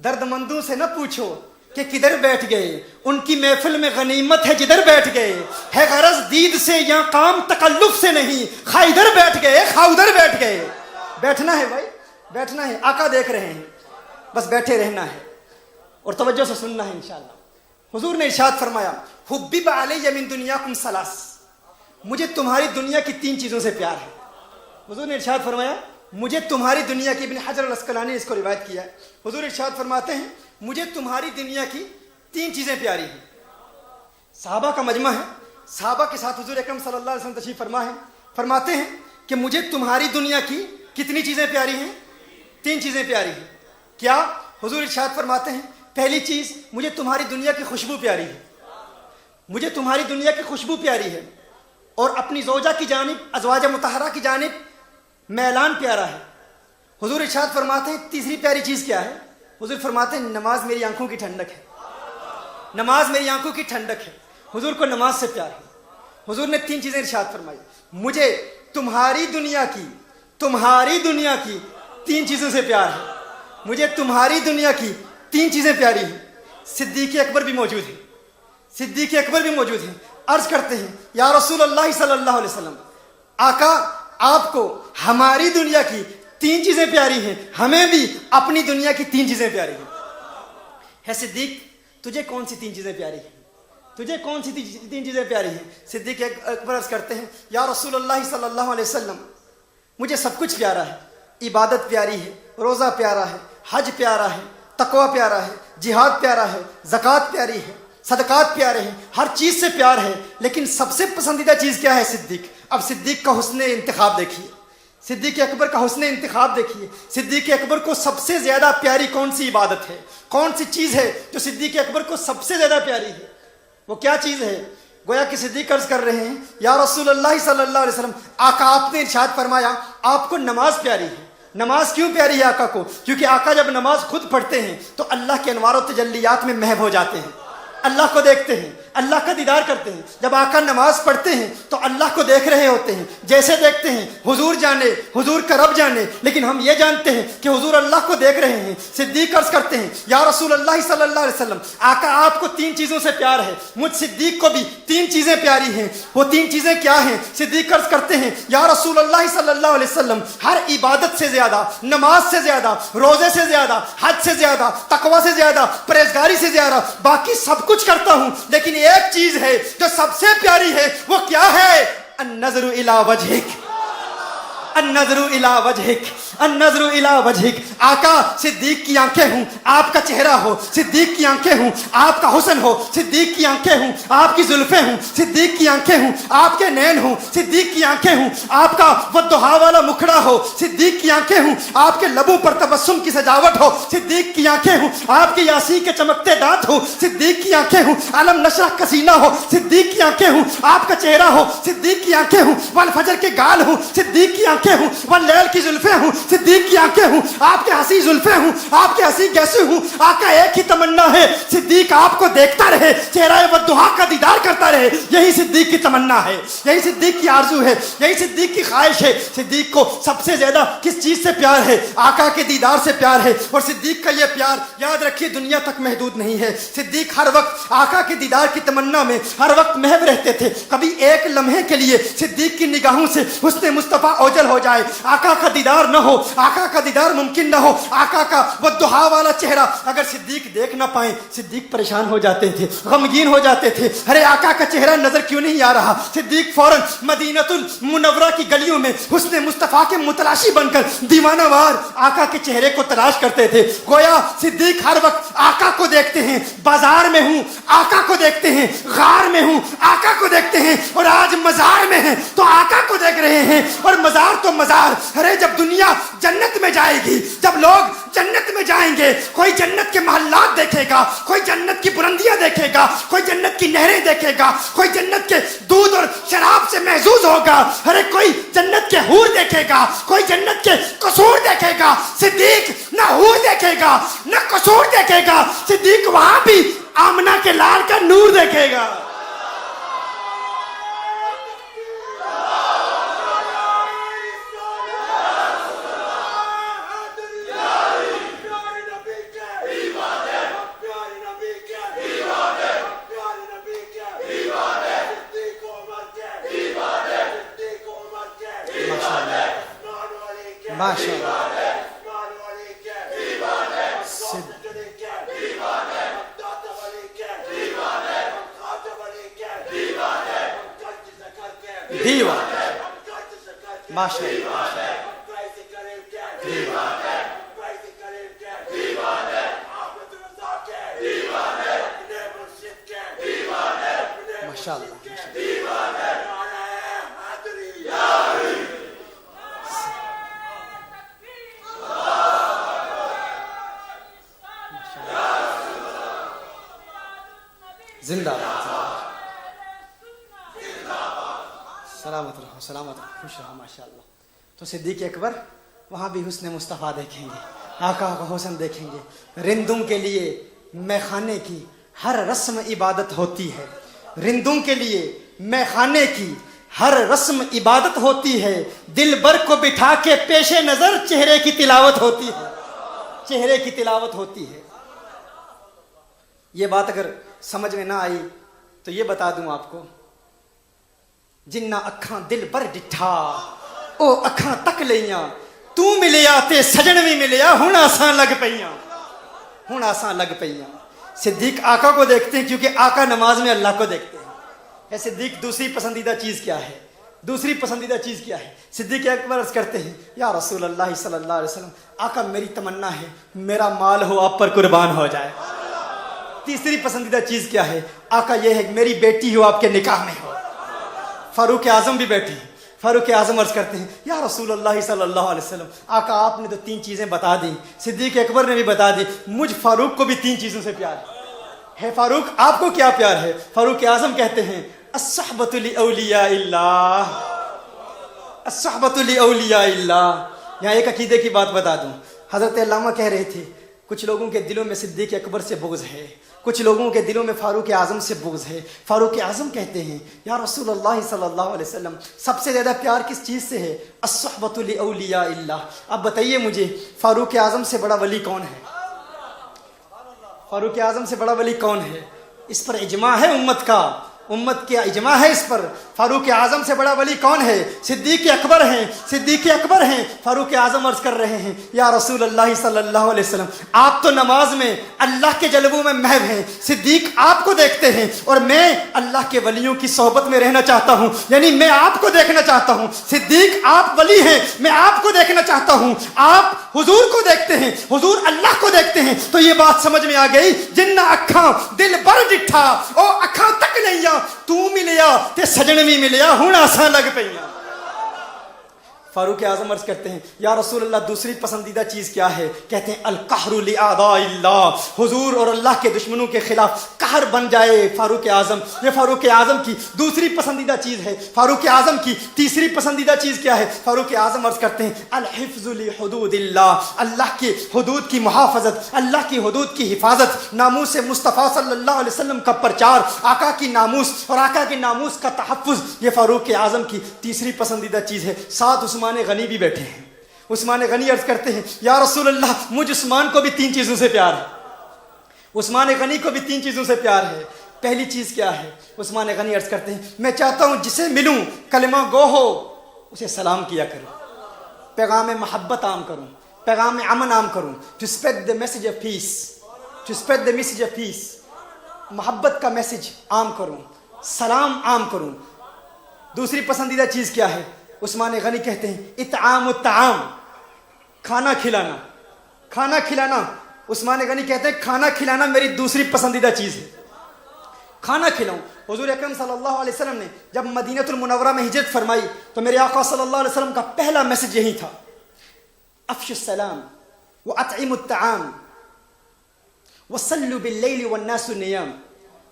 درد مندوں سے نہ پوچھو کہ کدھر بیٹھ گئے، ان کی محفل میں غنیمت ہے جدھر بیٹھ گئے، ہے غرض دید سے یا کام تکلف سے نہیں، خواہ ادھر بیٹھ گئے خواہ ادھر بیٹھ گئے۔ بیٹھنا ہے بھائی، بیٹھنا ہے، آقا دیکھ رہے ہیں، بس بیٹھے رہنا ہے اور توجہ سے سننا ہے انشاءاللہ۔ حضور نے ارشاد فرمایا حبب علی من دنیاکم ثلاث، مجھے تمہاری دنیا کی تین چیزوں سے پیار ہے۔ حضور نے ارشاد فرمایا مجھے تمہاری دنیا کی، ابن حجر العسقلانی نے اس کو روایت کیا ہے، حضور ارشاد فرماتے ہیں مجھے تمہاری دنیا کی تین چیزیں پیاری ہیں۔ صحابہ کا مجمع ہے، صحابہ کے ساتھ حضور اکرم صلی اللہ علیہ وسلم تشریف فرما ہے، فرماتے ہیں کہ مجھے تمہاری دنیا کی کتنی چیزیں پیاری ہیں؟ تین چیزیں پیاری ہیں۔ کیا؟ حضور ارشاد فرماتے ہیں پہلی چیز مجھے تمہاری دنیا کی خوشبو پیاری ہے، مجھے تمہاری دنیا کی خوشبو پیاری ہے، اور اپنی زوجہ کی جانب، ازواج مطہرہ کی جانب میلان پیارا ہے۔ حضور ارشاد فرماتے ہیں تیسری پیاری چیز کیا ہے؟ حضور فرماتے ہیں نماز میری آنکھوں کی ٹھنڈک ہے، نماز میری آنکھوں کی ٹھنڈک ہے۔ حضور کو نماز سے پیار ہے۔ حضور نے تین چیزیں ارشاد فرمائی، مجھے تمہاری دنیا کی تین چیزوں سے پیار ہے، مجھے تمہاری دنیا کی تین چیزیں پیاری ہیں۔ صدیق اکبر بھی موجود ہیں، صدیق اکبر بھی موجود ہیں، عرض کرتے ہیں یا رسول اللہ صلی اللہ علیہ وسلم، آقا آپ کو ہماری دنیا کی تین چیزیں پیاری ہیں، ہمیں بھی اپنی دنیا کی تین چیزیں پیاری ہیں۔ ہے صدیق تجھے کون سی تین چیزیں پیاری ہیں؟ تجھے کون سی تین چیزیں پیاری ہیں؟ صدیق اکبر عرض کرتے ہیں یا رسول اللہ صلی اللہ علیہ وسلم، مجھے سب کچھ پیارا ہے، عبادت پیاری ہے، روزہ پیارا ہے، حج پیارا ہے، تقوی پیارا ہے، جہاد پیارا ہے، زکوٰۃ پیاری ہے، صدقات پیارے ہیں، ہر چیز سے پیار ہے، لیکن سب سے پسندیدہ چیز کیا ہے؟ صدیق۔ اب صدیق کا حسن انتخاب دیکھیے، صدیق اکبر کا حسن انتخاب دیکھیے۔ صدیق اکبر کو سب سے زیادہ پیاری کون سی عبادت ہے، کون سی چیز ہے جو صدیق اکبر کو سب سے زیادہ پیاری ہے؟ وہ کیا چیز ہے؟ گویا کہ صدیق عرض کر رہے ہیں، یا رسول اللہ صلی اللہ علیہ وسلم، آقا آپ نے ارشاد فرمایا آپ کو نماز پیاری ہے۔ نماز کیوں پیاری ہے آقا کو؟ کیونکہ آقا جب نماز خود پڑھتے ہیں تو اللہ کے انوار و تجلیات میں محو ہو جاتے ہیں، اللہ کو دیکھتے ہیں، اللہ کا دیدار کرتے ہیں۔ جب آقا نماز پڑھتے ہیں تو اللہ کو دیکھ رہے ہوتے ہیں، جیسے دیکھتے ہیں حضور جانے، حضور کا رب جانے، لیکن ہم یہ جانتے ہیں کہ حضور اللہ کو دیکھ رہے ہیں۔ صدیق عرض کرتے ہیں، یا رسول اللہ صلی اللہ علیہ وسلم، آقا آپ کو 3 چیزوں سے پیار ہے، مجھ صدیق کو بھی 3 چیزیں پیاری ہیں۔ وہ 3 چیزیں کیا ہیں؟ صدیق عرض کرتے ہیں، یا رسول اللہ صلی اللہ علیہ وسلم، ہر عبادت سے زیادہ، نماز سے زیادہ، روزے سے زیادہ، حج سے زیادہ، تقوی سے زیادہ، پرہیزگاری سے زیادہ، باقی سب کچھ کرتا ہوں، لیکن ایک چیز ہے جو سب سے پیاری ہے۔ وہ کیا ہے؟ النظر الی وجہک، النظر الی وجہک، النظر الی وجہک۔ آقا صدیق کی آنکھیں ہوں، آپ کا چہرہ ہو، صدیق کی آنکھیں ہوں، آپ کا حسن ہو، صدیق کی آنکھیں ہوں، آپ کی زلفیں ہوں، صدیق کی آنکھیں ہوں، آپ کے نین ہوں، صدیق کی آنکھیں ہوں، آپ کا والضحیٰ والا مکھڑا ہو، صدیق کی آنکھیں ہوں، آپ کے لبوں پر تبسم کی سجاوٹ ہو، صدیق کی آنکھیں ہوں، آپ کے یاسین کے چمکتے دانت ہو، صدیق کی آنکھیں ہوں، علم نشرح کا سینہ ہو، صدیق کی آنکھیں ہوں، آپ کا چہرہ ہو، صدیق کی آنکھیں ہوں، والفجر کے گال ہوں، صدیق کی آنکھیں ہوں، واللیل کی زلفیں ہوں، صدیق کی آنکھیں ہوں، آپ کے ہنسی زلفیں ہوں، آپ کے ہنسی گیسے ہوں۔ آقا ایک ہی تمنا ہے، صدیق آپ کو دیکھتا رہے، چہرہ والضحیٰ کا دیدار کرتا رہے۔ یہی صدیق کی تمنا ہے، یہی صدیق کی آرزو ہے، یہی صدیق کی خواہش ہے۔ صدیق کو سب سے زیادہ کس چیز سے پیار ہے؟ آقا کے دیدار سے پیار ہے، اور صدیق کا یہ پیار یاد رکھیے دنیا تک محدود نہیں ہے۔ صدیق ہر وقت آقا کے دیدار کی تمنا میں ہر وقت محو رہتے تھے۔ کبھی ایک لمحے کے لیے صدیق کی نگاہوں سے حسن مصطفیٰ اوجل ہو جائے، آقا کا دیدار نہ ہو، آقا کا دیدار ممکن نہ ہو، آقا کا والضحیٰ والا چہرہ اگر صدیق دیکھ نہ پائیں، صدیق پریشان ہو جاتے تھے، غمگین ہو جاتے تھے۔ ارے آقا کا چہرہ نظر کیوں نہیں آ رہا؟ صدیق فوراً مدینہ المنورہ کی گلیوں میں حسن مصطفیٰ کے متلاشی بن کر دیوانہ وار آقا کے چہرے کو تلاش کرتے تھے۔ گویا صدیق ہر وقت آقا کو دیکھتے ہیں، بازار میں ہوں آقا کو دیکھتے ہیں، غار میں ہوں آقا کو دیکھتے ہیں، اور آج مزار میں ہیں تو آقا کو دیکھ رہے ہیں۔ اور مزار تو مزار، ارے جب دنیا جنت میں جائے گی، جب لوگ جنت میں جائیں گے، کوئی جنت کے محلات دیکھے گا، کوئی جنت کی بلندیاں دیکھے گا، کوئی جنت کی نہریں دیکھے گا، کوئی جنت کے دودھ اور شراب سے محظوظ ہوگا، ارے کوئی جنت کے حور دیکھے گا، کوئی جنت کے قصور دیکھے گا۔ صدیق نہ حور دیکھے گا نہ قصور دیکھے گا، صدیق وہاں بھی آمنہ کے لال کا نور دیکھے گا۔ زندہ سلامت رہو، سلامت رہو، خوش رہو، ماشاءاللہ۔ تو صدیق اکبر وہاں بھی حسن مصطفیٰ دیکھیں گے، آقا کا حسن دیکھیں گے۔ رندوں کے لیے میخانے کی ہر رسم عبادت ہوتی ہے، رندوں کے لیے میخانے کی ہر رسم عبادت ہوتی ہے، دل بر کو بٹھا کے پیش نظر چہرے کی تلاوت ہوتی ہے، چہرے کی تلاوت ہوتی ہے۔ یہ بات اگر سمجھ میں نہ آئی تو یہ بتا دوں آپ کو، جنہ اکھاں دل بر ڈٹھا او اکھاں تک لیاں، تو ملیا تے سجن بھی ملیا، ہن آساں لگ پیاں، ہن آساں لگ پیاں۔ صدیق آقا کو دیکھتے ہیں کیونکہ آقا نماز میں اللہ کو دیکھتے ہیں۔ اے صدیق دوسری پسندیدہ چیز کیا ہے؟ دوسری پسندیدہ چیز کیا ہے؟ صدیق اکبر عرض کرتے ہیں یا رسول اللہ صلی اللہ علیہ وسلم، آقا میری تمنا ہے میرا مال ہو آپ پر قربان ہو جائے۔ تیسری پسندیدہ چیز کیا ہے؟ آقا یہ ہے کہ میری بیٹی ہو آپ کے نکاح میں ہو۔ فاروق اعظم بھی بیٹھے ہیں، فاروق اعظم عرض کرتے ہیں یا رسول اللہ صلی اللہ علیہ وسلم، آقا آپ نے تو 3 چیزیں بتا دی، صدیق اکبر نے بھی بتا دی، مجھ فاروق کو بھی 3 چیزوں سے پیار ہے۔ فاروق آپ کو کیا پیار ہے؟ فاروق اعظم کہتے ہیں الصحبۃ لاولیاء اللہ، الصحبۃ لاولیاء اللہ۔ یہاں ایک عقیدے کی بات بتا دوں، حضرت علامہ کہہ رہے تھے کچھ لوگوں کے دلوں میں صدیق اکبر سے بغض ہے، کچھ لوگوں کے دلوں میں فاروق اعظم سے بغض ہے۔ فاروق اعظم کہتے ہیں یا رسول اللہ صلی اللہ علیہ وسلم، سب سے زیادہ پیار کس چیز سے ہے؟ الصحبۃ لاولیاء اللہ۔ اب بتائیے مجھے فاروق اعظم سے بڑا ولی کون ہے؟ فاروق اعظم سے بڑا ولی کون ہے؟ اس پر اجماع ہے امت کا، امت کا اجماع ہے اس پر۔ فاروق اعظم سے بڑا ولی کون ہے؟ صدیق اکبر ہیں، صدیق اکبر ہیں۔ فاروق اعظم عرض کر رہے ہیں یا رسول اللہ صلی اللہ علیہ وسلم، آپ تو نماز میں اللہ کے جلووں میں محو ہیں، صدیق آپ کو دیکھتے ہیں اور میں اللہ کے ولیوں کی صحبت میں رہنا چاہتا ہوں، یعنی میں آپ کو دیکھنا چاہتا ہوں۔ صدیق آپ ولی ہیں، میں آپ کو دیکھنا چاہتا ہوں، آپ حضور کو دیکھتے ہیں، حضور اللہ کو دیکھتے ہیں۔ تو یہ بات سمجھ میں آ گئی، جنہ اکھاں دل بر ڈٹھا او اکھاں تک نہیں تو ملیا تے سجن بھی ملیا ہن آساں لگ پئیاں۔ فاروق اعظم عرض کرتے ہیں یا رسول اللہ دوسری پسندیدہ چیز کیا ہے؟ کہتے ہیں القہر لاعداء اللہ، حضور اور اللہ کے دشمنوں کے خلاف قہر بن جائے فاروق اعظم۔ یہ فاروق اعظم کی دوسری پسندیدہ چیز ہے۔ فاروق اعظم کی تیسری پسندیدہ چیز کیا ہے؟ فاروق اعظم عرض کرتے ہیں الحفظ لحدود اللہ، اللہ کی حدود کی محافظت، اللہ کی حدود کی حفاظت، ناموس مصطفیٰ صلی اللہ علیہ وسلم کا پرچار، آقا کی ناموس اور آقا کے ناموس کا تحفظ، یہ فاروق اعظم کی تیسری پسندیدہ چیز ہے۔ ساتھ عثمان غنی بھی بیٹھے ہیں۔ عثمان غنی عرض کرتے ہیں یا رسول اللہ مجھ عثمان کو بھی 3 چیزوں سے پیار ہے، عثمان غنی کو بھی 3 چیزوں سے پیار ہے۔ پہلی چیز کیا ہے؟ عثمان غنی عرض کرتے ہیں میں چاہتا ہوں جسے ملوں کلمہ گو ہو اسے سلام کیا کروں، پیغام محبت عام کروں، پیغام امن عام کروں، to spread the message of peace، to spread the message of peace، محبت کا میسج عام کروں، سلام عام کروں۔ دوسری پسندیدہ چیز کیا ہے؟ عثمان غنی کہتے ہیں اطعام الطعام، کھانا کھلانا، کھانا کھلانا۔ عثمان غنی کہتے ہیں کھانا کھلانا میری دوسری پسندیدہ چیز ہے، کھانا کھلاؤں۔ حضور اکرم صلی اللہ علیہ وسلم نے جب مدینہ المنورہ میں ہجرت فرمائی تو میرے آقا صلی اللہ علیہ وسلم کا پہلا میسج یہی تھا افشوا السلام واطعموا الطعام وصلوا باللیل والناس نیام۔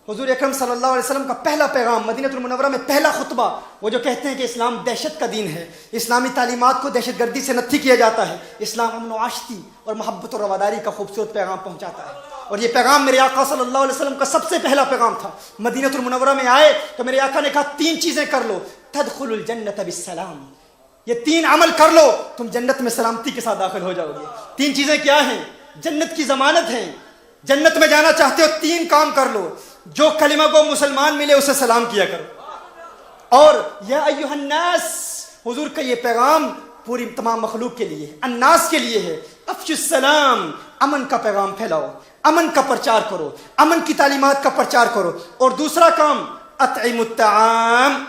حضور اکرم صلی اللہ علیہ وسلم کا پہلا پیغام مدینہ المنورہ میں، پہلا خطبہ، وہ جو کہتے ہیں کہ اسلام دہشت کا دین ہے، اسلامی تعلیمات کو دہشت گردی سے نتھی کیا جاتا ہے، اسلام امن و آشتی اور محبت و رواداری کا خوبصورت پیغام پہنچاتا ہے۔ اور یہ پیغام میرے آقا صلی اللہ علیہ وسلم کا سب سے پہلا پیغام تھا۔ مدینہ المنورہ میں آئے تو میرے آقا نے کہا 3 چیزیں کر لو، تدخل الجنت بالسلام، یہ 3 عمل کر لو تم جنت میں سلامتی کے ساتھ داخل ہو جاؤ گے۔ 3 چیزیں کیا ہیں؟ جنت کی ضمانت ہیں، جنت میں جانا چاہتے ہو 3 کام کر لو، جو کلمہ کو مسلمان ملے اسے سلام کیا کرو، اور یا ایھا الناس، حضور کا یہ پیغام پوری تمام مخلوق کے لیے، الناس کے لیے ہے، افشوا السلام، امن کا پیغام پھیلاؤ، امن کا پرچار کرو، امن کی تعلیمات کا پرچار کرو۔ اور دوسرا کام اطعموا الطعام،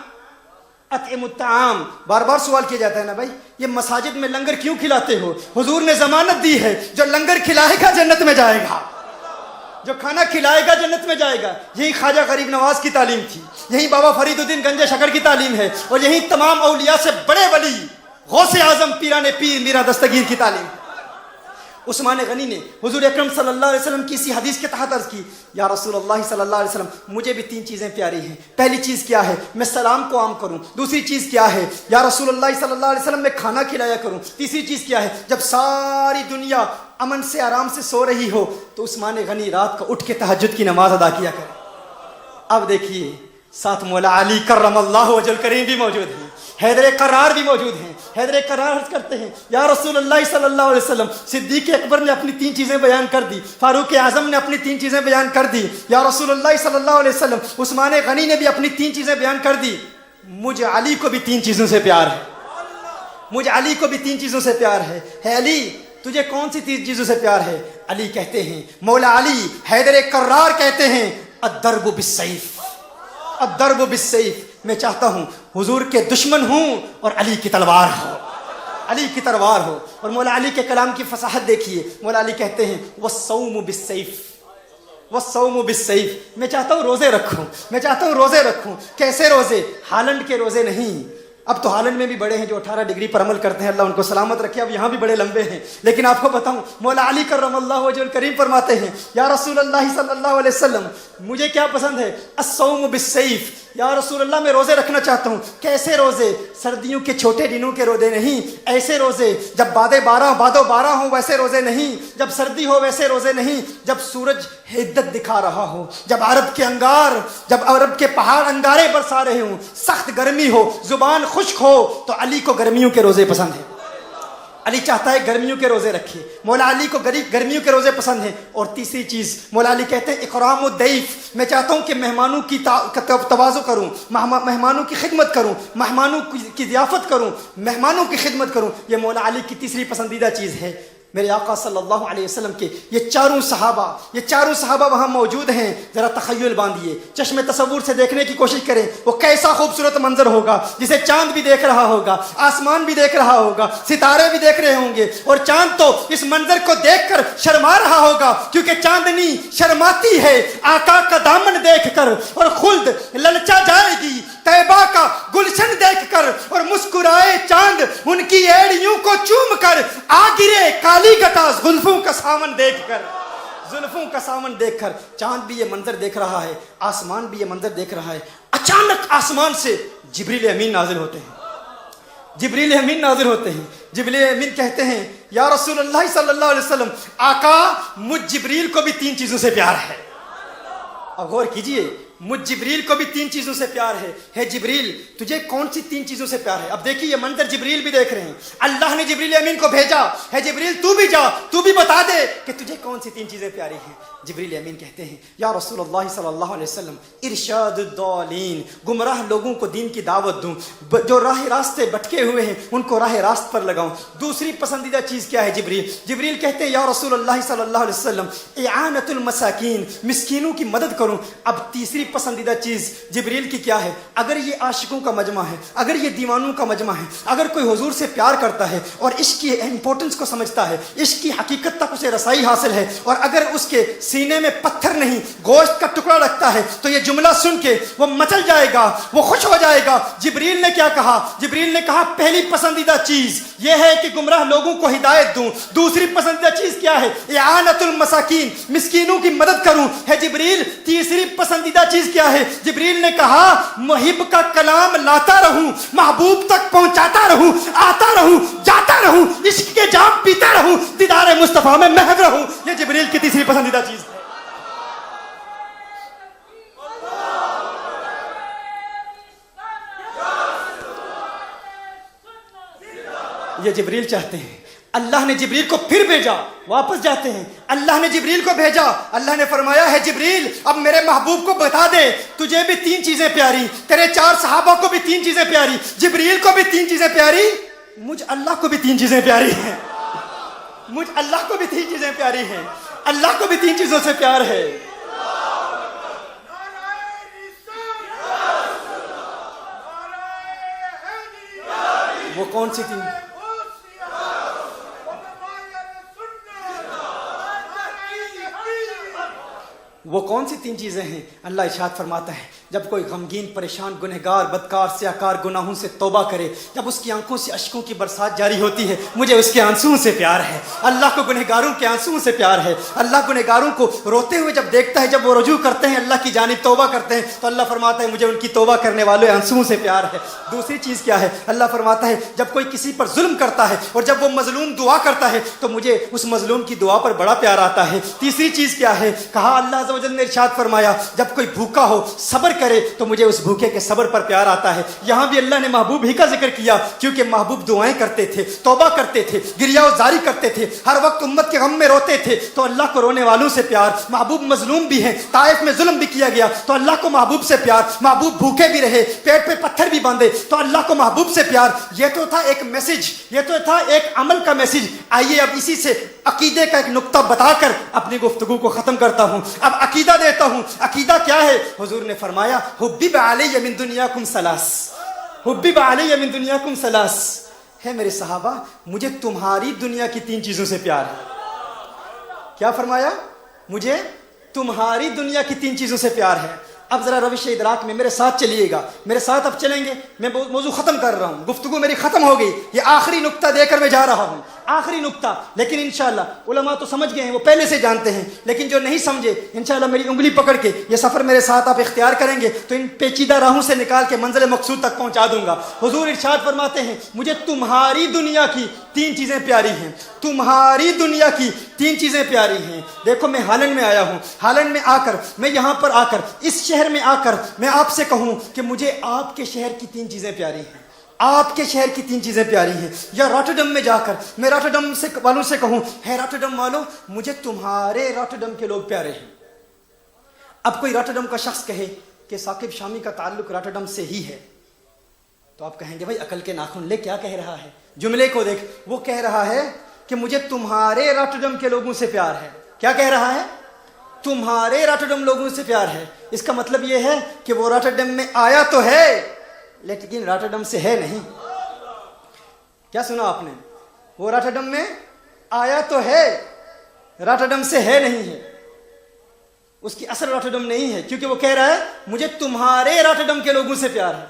اطعموا الطعام۔ بار بار سوال کیا جاتا ہے نا بھائی یہ مساجد میں لنگر کیوں کھلاتے ہو؟ حضور نے ضمانت دی ہے جو لنگر کھلائے گا جنت میں جائے گا، جو کھانا کھلائے گا جنت میں جائے گا۔ یہی خواجہ غریب نواز کی تعلیم تھی، یہی بابا فرید الدین گنج شکر کی تعلیم ہے، اور یہی تمام اولیاء سے بڑے ولی غوث اعظم پیران پیر میرا دستگیر کی تعلیم ہے۔ عثمان غنی نے حضور اکرم صلی اللہ علیہ وسلم کی اسی حدیث کے تحت عرض کی یا رسول اللہ صلی اللہ علیہ وسلم مجھے بھی 3 چیزیں پیاری ہیں۔ پہلی چیز کیا ہے؟ میں سلام کو عام کروں۔ دوسری چیز کیا ہے؟ یا رسول اللہ صلی اللہ علیہ وسلم میں کھانا کھلایا کروں۔ تیسری چیز کیا ہے؟ جب ساری دنیا امن سے آرام سے سو رہی ہو تو عثمان غنی رات کو اٹھ کے تہجد کی نماز ادا کیا کرے۔ اب دیکھیے ساتھ مولا علی کرم اللہ وجہ الکریم بھی موجود ہیں، حیدر قرار بھی موجود ہیں۔ حیدر قرار عرض کرتے ہیں یا رسول اللہ صلی اللہ علیہ وسلم صدیق اکبر نے اپنی 3 چیزیں بیان کر دی، فاروق اعظم نے اپنی 3 چیزیں بیان کر دی، یا رسول اللہ صلی اللہ علیہ وسلم عثمان غنی نے بھی اپنی 3 چیزیں بیان کر دی، مجھ علی کو بھی 3 چیزوں سے پیار ہے، مجھ علی کو بھی 3 چیزوں سے پیار ہے۔ ہے علی تجھے کون سی 3 چیزوں سے پیار ہے؟ علی کہتے ہیں، مولا علی حیدر قرار کہتے ہیں الضرب بالسیف، الضرب بالسیف، میں چاہتا ہوں حضور کے دشمن ہوں اور علی کی تلوار ہو، علی کی تلوار ہو۔ اور مولا علی کے کلام کی فصاحت دیکھیے، مولا علی کہتے ہیں والصوم بالسیف، والصوم بالسیف، میں چاہتا ہوں روزے رکھوں، میں چاہتا ہوں روزے رکھوں۔ کیسے روزے؟ ہالینڈ کے روزے نہیں، اب تو ہالینڈ میں بھی بڑے ہیں جو 18 ڈگری پر عمل کرتے ہیں، اللہ ان کو سلامت رکھے، اب یہاں بھی بڑے لمبے ہیں، لیکن آپ کو بتاؤں مولا علی کرم اللہ وجہ الکریم فرماتے ہیں یا رسول اللہ صلی اللہ علیہ وسلم مجھے کیا پسند ہے؟ الصوم بالسیف، یا رسول اللہ میں روزے رکھنا چاہتا ہوں۔ کیسے روزے؟ سردیوں کے چھوٹے دنوں کے روزے نہیں، ایسے روزے جب بادو بارہ ہوں ویسے روزے نہیں، جب سردی ہو ویسے روزے نہیں، جب سورج حدت دکھا رہا ہو، جب عرب کے پہاڑ انگارے برسا رہے ہوں، سخت گرمی ہو، زبان خشک ہو، تو علی کو گرمیوں کے روزے پسند ہیں، علی چاہتا ہے گرمیوں کے روزے رکھے، مولا علی کو گرمیوں کے روزے پسند ہیں۔ اور تیسری چیز مولا علی کہتے ہیں اکرام الضیف، میں چاہتا ہوں کہ مہمانوں کی تواضع کروں، مہمانوں کی خدمت کروں، مہمانوں کی ضیافت کروں، مہمانوں کی خدمت کروں، یہ مولا علی کی تیسری پسندیدہ چیز ہے۔ میرے آقا صلی اللہ علیہ وسلم کے یہ چاروں صحابہ وہاں موجود ہیں، ذرا تخیل باندھیے، چشم تصور سے دیکھنے کی کوشش کریں، وہ کیسا خوبصورت منظر ہوگا جسے چاند بھی دیکھ رہا ہوگا، آسمان بھی دیکھ رہا ہوگا، ستارے بھی دیکھ رہے ہوں گے، اور چاند تو اس منظر کو دیکھ کر شرما رہا ہوگا، کیونکہ چاندنی شرماتی ہے آقا کا دامن دیکھ کر، اور خلد للچا جائے گی طیبہ کا گلشن دیکھ کر، اور مسکرائے چاند ان کی ایڑیوں کو چوم کر، آ گرے کالی گٹا زلفوں کا سامن دیکھ کر، چاند بھی یہ منظر دیکھ رہا ہے، آسمان بھی یہ منظر دیکھ رہا ہے۔ اچانک آسمان سے جبریل امین نازل ہوتے ہیں، جبریل امین کہتے ہیں یا رسول اللہ صلی اللہ علیہ وسلم آقا مجھ جبریل کو بھی 3 چیزوں سے پیار ہے۔ اب غور کیجئے، مجھ جبریل کو بھی 3 چیزوں سے پیار ہے جبریل تجھے کون سی 3 چیزوں سے پیار ہے؟ اب دیکھیے یہ منظر جبریل بھی دیکھ رہے ہیں، اللہ نے جبریل امین کو بھیجا ہے جبریل تو بھی جا، تو بھی بتا دے کہ تجھے کون سی 3 چیزیں پیاری ہیں۔ جبریل امین کہتے ہیں یا رسول اللہ صلی اللہ علیہ وسلم ارشاد الضالین، گمراہ لوگوں کو دین کی دعوت دوں، جو راہ راستے بھٹکے ہوئے ہیں ان کو راہ راست پر لگاؤں۔ دوسری پسندیدہ چیز کیا ہے؟ جبریل کہتے ہیں یا رسول اللہ صلی اللہ علیہ وسلم اعانت المساکین، مسکینوں کی مدد کروں۔ اب تیسری پسندیدہ چیز جبریل کی کیا ہے؟ اگر یہ عاشقوں کا مجمع ہے، اگر یہ دیوانوں کا مجمع ہے، اگر کوئی حضور سے پیار کرتا ہے اور عشق کی امپورٹنس کو سمجھتا ہے، عشق کی حقیقت تک اسے رسائی حاصل ہے، اور اگر اس کے سینے میں پتھر نہیں گوشت کا ٹکڑا رکھتا ہے، تو یہ جملہ سن کے وہ مچل جائے گا، وہ خوش ہو جائے گا۔ جبریل نے کیا کہا؟ جبریل نے کہا پہلی پسندیدہ چیز یہ ہے کہ گمراہ لوگوں کو ہدایت دوں۔ دوسری پسندیدہ چیز کیا ہے؟ اعانت المساکین، مسکینوں کی مدد کروں ہے جبریل۔ تیسری پسندیدہ چیز کیا ہے؟ جبریل نے کہا محب کا کلام لاتا رہوں، محبوب تک پہنچاتا رہوں، آتا رہوں، جاتا رہوں، عشق کے جام پیتا رہوں، دیدار مصطفیٰ میں محو رہوں۔ یہ جبریل کی تیسری پسندیدہ چیز ہے۔ یہ جبریل چاہتے ہیں۔ اللہ نے جبریل کو پھر بھیجا، واپس جاتے ہیں، اللہ نے جبریل کو بھیجا، اللہ نے فرمایا ہے جبریل اب میرے محبوب کو بتا دے تجھے بھی 3 چیزیں پیاری، تیرے 4 صحابہ کو بھی 3 چیزیں پیاری، جبریل کو بھی 3 چیزیں پیاری، مجھ اللہ کو بھی 3 چیزیں پیاری ہیں، مجھ اللہ کو بھی 3 چیزیں پیاری ہیں، اللہ کو بھی 3 چیزوں سے پیار ہے۔ وہ کون سی 3؟ وہ کون سی 3 چیزیں ہیں؟ اللہ ارشاد فرماتا ہے جب کوئی غمگین پریشان گنہگار بدکار سیاکار گناہوں سے توبہ کرے، جب اس کی آنکھوں سے اشکوں کی برسات جاری ہوتی ہے، مجھے اس کے آنسوؤں سے پیار ہے۔ اللہ کو گنہگاروں کے آنسوؤں سے پیار ہے۔ اللہ گنہگاروں کو روتے ہوئے جب دیکھتا ہے، جب وہ رجوع کرتے ہیں اللہ کی جانب توبہ کرتے ہیں، تو اللہ فرماتا ہے مجھے ان کی توبہ کرنے والے آنسوؤں سے پیار ہے۔ دوسری چیز کیا ہے؟ اللہ فرماتا ہے جب کوئی کسی پر ظلم کرتا ہے اور جب وہ مظلوم دعا کرتا ہے تو مجھے اس مظلوم کی دعا پر بڑا پیار آتا ہے۔ تیسری چیز کیا ہے؟ کہا اللہ عز و جل نے ارشاد فرمایا جب کوئی بھوکا ہو صبر کرے تو مجھے اس بھوکے کے صبر پر پیار آتا ہے۔ یہاں بھی اللہ نے محبوب ہی کا ذکر کیا کیونکہ محبوب دعائیں کرتے تھے، توبہ کرتے تھے، گریہ وزاری کرتے تھے، ہر وقت امت کے غم میں روتے تھے، تو اللہ کو رونے والوں سے پیار۔ محبوب مظلوم بھی ہیں، طائف میں ظلم بھی کیا گیا تو اللہ کو محبوب سے پیار۔ محبوب بھوکے بھی رہے، پیٹ پہ پتھر بھی باندھے تو اللہ کو محبوب سے پیار۔ یہ تو تھا ایک میسج، یہ تو تھا ایک عمل کا میسج۔ آئیے اب اسی سے عقیدے کا ایک نقطہ بتا کر اپنی گفتگو کو ختم کرتا ہوں. اب عقیدہ دیتا ہوں. عقیدہ کیا ہے؟ حضور نے فرمایا حبب علی من دنیاکم ثلاث، حبب علی من دنیاکم ثلاث. ہے میرے صحابہ مجھے تمہاری دنیا کی 3 چیزوں سے پیار ہے. کیا فرمایا؟ مجھے تمہاری دنیا کی 3 چیزوں سے پیار ہے. اب ذرا روش ادراک میں میرے ساتھ چلیے گا، میرے ساتھ اب چلیں گے. میں موضوع ختم کر رہا ہوں، گفتگو میری ختم ہو گئی. یہ آخری نقطہ دے کر میں جا رہا ہوں، آخری نقطہ. لیکن انشاءاللہ علماء تو سمجھ گئے ہیں، وہ پہلے سے جانتے ہیں. لیکن جو نہیں سمجھے انشاءاللہ میری انگلی پکڑ کے یہ سفر میرے ساتھ آپ اختیار کریں گے تو ان پیچیدہ راہوں سے نکال کے منزل مقصود تک پہنچا دوں گا. حضور ارشاد فرماتے ہیں مجھے تمہاری دنیا کی 3 چیزیں پیاری ہیں. تمہاری دنیا کی 3 چیزیں پیاری ہیں. دیکھو میں ہالینڈ میں آیا ہوں. ہالینڈ میں آ کر میں یہاں پر آ کر اس شہر میں آ کر میں آپ سے کہوں کہ مجھے آپ کے شہر کی 3 چیزیں پیاری ہیں، آپ کے شہر کی 3 چیزیں پیاری ہیں. یا راٹرڈم میں جا کر میں راٹرڈم والوں سے کہوں ہے راٹرڈم والوں مجھے تمہارے راٹرڈم کے لوگ پیارے ہیں. اب کوئی راٹرڈم کا شخص کہے کہ ثاقب شامی کا تعلق راٹرڈم سے ہی ہے تو آپ کہیں گے بھائی عقل کے ناخن لے، کیا کہہ رہا ہے؟ جملے کو دیکھ، وہ کہہ رہا ہے کہ مجھے تمہارے راٹرڈم کے لوگوں سے پیار ہے. کیا کہہ رہا ہے؟ تمہارے راٹرڈم لوگوں سے پیار ہے. اس کا مطلب یہ ہے کہ وہ راٹرڈم میں آیا تو ہے لیکن راٹرڈم سے ہے نہیں. کیا سنا آپ نے؟ وہ راٹرڈم میں آیا تو ہے، راٹرڈم سے ہے نہیں ہے. اس کی اصل راٹرڈم نہیں ہے کیونکہ وہ کہہ رہا ہے مجھے تمہارے راٹرڈم کے لوگوں سے پیار ہے.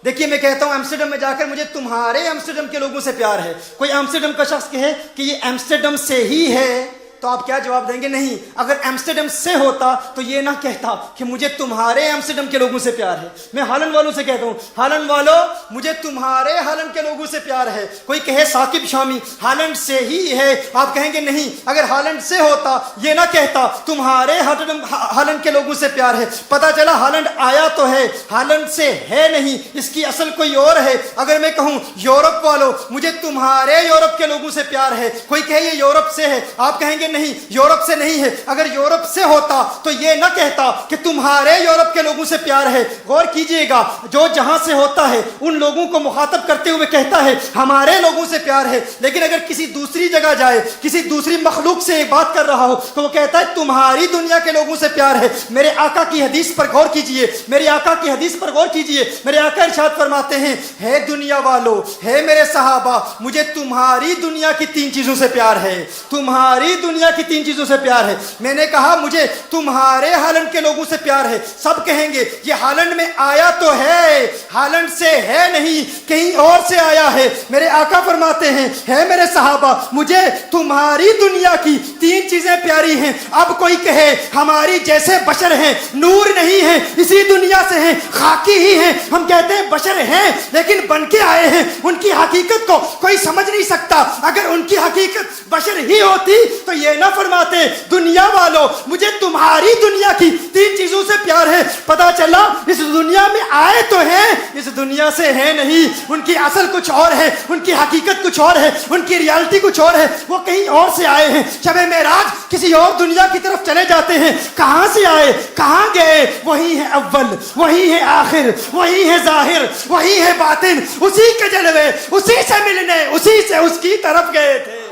دیکھیے میں کہتا ہوں ایمسٹرڈم میں جا کر مجھے تمہارے ایمسٹرڈم کے لوگوں سے پیار ہے. کوئی ایمسٹرڈم کا شخص کہے کہ یہ ایمسٹرڈم سے ہی ہے تو آپ کیا جواب دیں گے؟ نہیں، اگر ایمسٹرڈم سے ہوتا تو یہ نہ کہتا کہ مجھے تمہارے ایمسٹرڈم کے لوگوں سے پیار ہے. میں ہالینڈ والوں سے کہتا ہوں ہالینڈ والوں مجھے تمہارے ہالینڈ کے لوگوں سے پیار ہے. کوئی کہے ثاقب شامی ہالینڈ سے ہی ہے، آپ کہیں گے نہیں، اگر ہالینڈ سے ہوتا یہ نہ کہتا تمہارے ہالینڈ کے لوگوں سے پیار ہے. پتہ چلا ہالینڈ آیا تو ہے، ہالینڈ سے ہے نہیں، اس کی اصل کوئی اور ہے. اگر میں کہوں یورپ والوں مجھے تمہارے یورپ کے لوگوں سے پیار ہے، کوئی کہے یہ یورپ سے ہے، آپ کہیں گے نہیں یورپ سے نہیں ہے. اگر یورپ سے ہوتا تو یہ نہ کہتا کہ تمہارے یورپ کے لوگوں سے پیار ہے. غور کیجئے گا جو جہاں سے ہوتا ہے ان لوگوں کو مخاطب کرتے ہوئے کہتا ہے ہمارے لوگوں سے پیار ہے. لیکن اگر کسی دوسری جگہ جائے، کسی دوسری مخلوق سے بات کر رہا ہو تو وہ کہتا ہے تمہاری دنیا کے لوگوں سے پیار ہے. میرے آقا کی حدیث پر غور کیجئے، میرے آقا کی حدیث پر غور کیجئے. میرے آقا ارشاد فرماتے ہیں ہے دنیا والو، ہے میرے صحابہ مجھے تمہاری دنیا کی 3 چیزوں سے پیار ہے. تمہاری دنیا کی 3 چیزوں سے پیار ہے. میں نے کہا مجھے تمہارے ہالینڈ کے لوگوں سے پیار ہے. سب کہیں گے یہ ہالینڈ میں آیا تو ہے، ہالینڈ سے ہے نہیں، کہیں اور سے آیا ہے. میرے آقا فرماتے ہیں ہے میرے صحابہ مجھے تمہاری دنیا کی 3 چیزیں پیاری ہیں. اب کوئی کہے ہماری جیسے بشر ہیں، نور نہیں ہیں، اسی دنیا سے ہیں، خاکی ہی ہیں. ہم کہتے ہیں بشر ہیں لیکن بن کے آئے ہیں، ان کی حقیقت کو کوئی سمجھ نہیں سکتا. اگر ان کی حقیقت بشر ہی ہوتی تو یہ نہ فرماتے دنیا والوں مجھے تمہاری دنیا کی 3 چیزوں سے پیار ہے. پتا چلا اس دنیا میں آئے تو ہیں، اس دنیا سے ہے نہیں. ان کی اصل کچھ اور ہے، ان کی حقیقت کچھ اور ہے، ان کی ریالٹی کچھ اور ہے، وہ کہیں اور سے آئے ہیں. شب معراج کسی اور دنیا کی طرف چلے جاتے ہیں. کہاں سے آئے، کہاں گئے؟ وہی ہے اول، وہی ہے آخر، وہی ہے ظاہر، وہی ہے باطن. اسی کے جلوے، اسی سے ملنے، اسی سے اس کی طرف گئے تھے.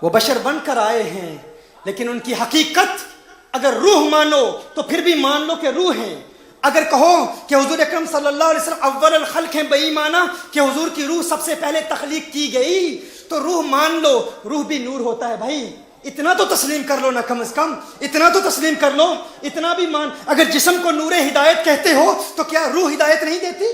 وہ بشر بن کر آئے ہیں لیکن ان کی حقیقت اگر روح مانو تو پھر بھی مان لو کہ روح ہیں. اگر کہو کہ حضور اکرم صلی اللہ علیہ وسلم اول الخلق ہیں بے ایمانہ کہ حضور کی روح سب سے پہلے تخلیق کی گئی تو روح مان لو، روح بھی نور ہوتا ہے بھائی. اتنا تو تسلیم کر لو نا، کم از کم اتنا تو تسلیم کر لو، اتنا بھی مان. اگر جسم کو نور ہدایت کہتے ہو تو کیا روح ہدایت نہیں دیتی؟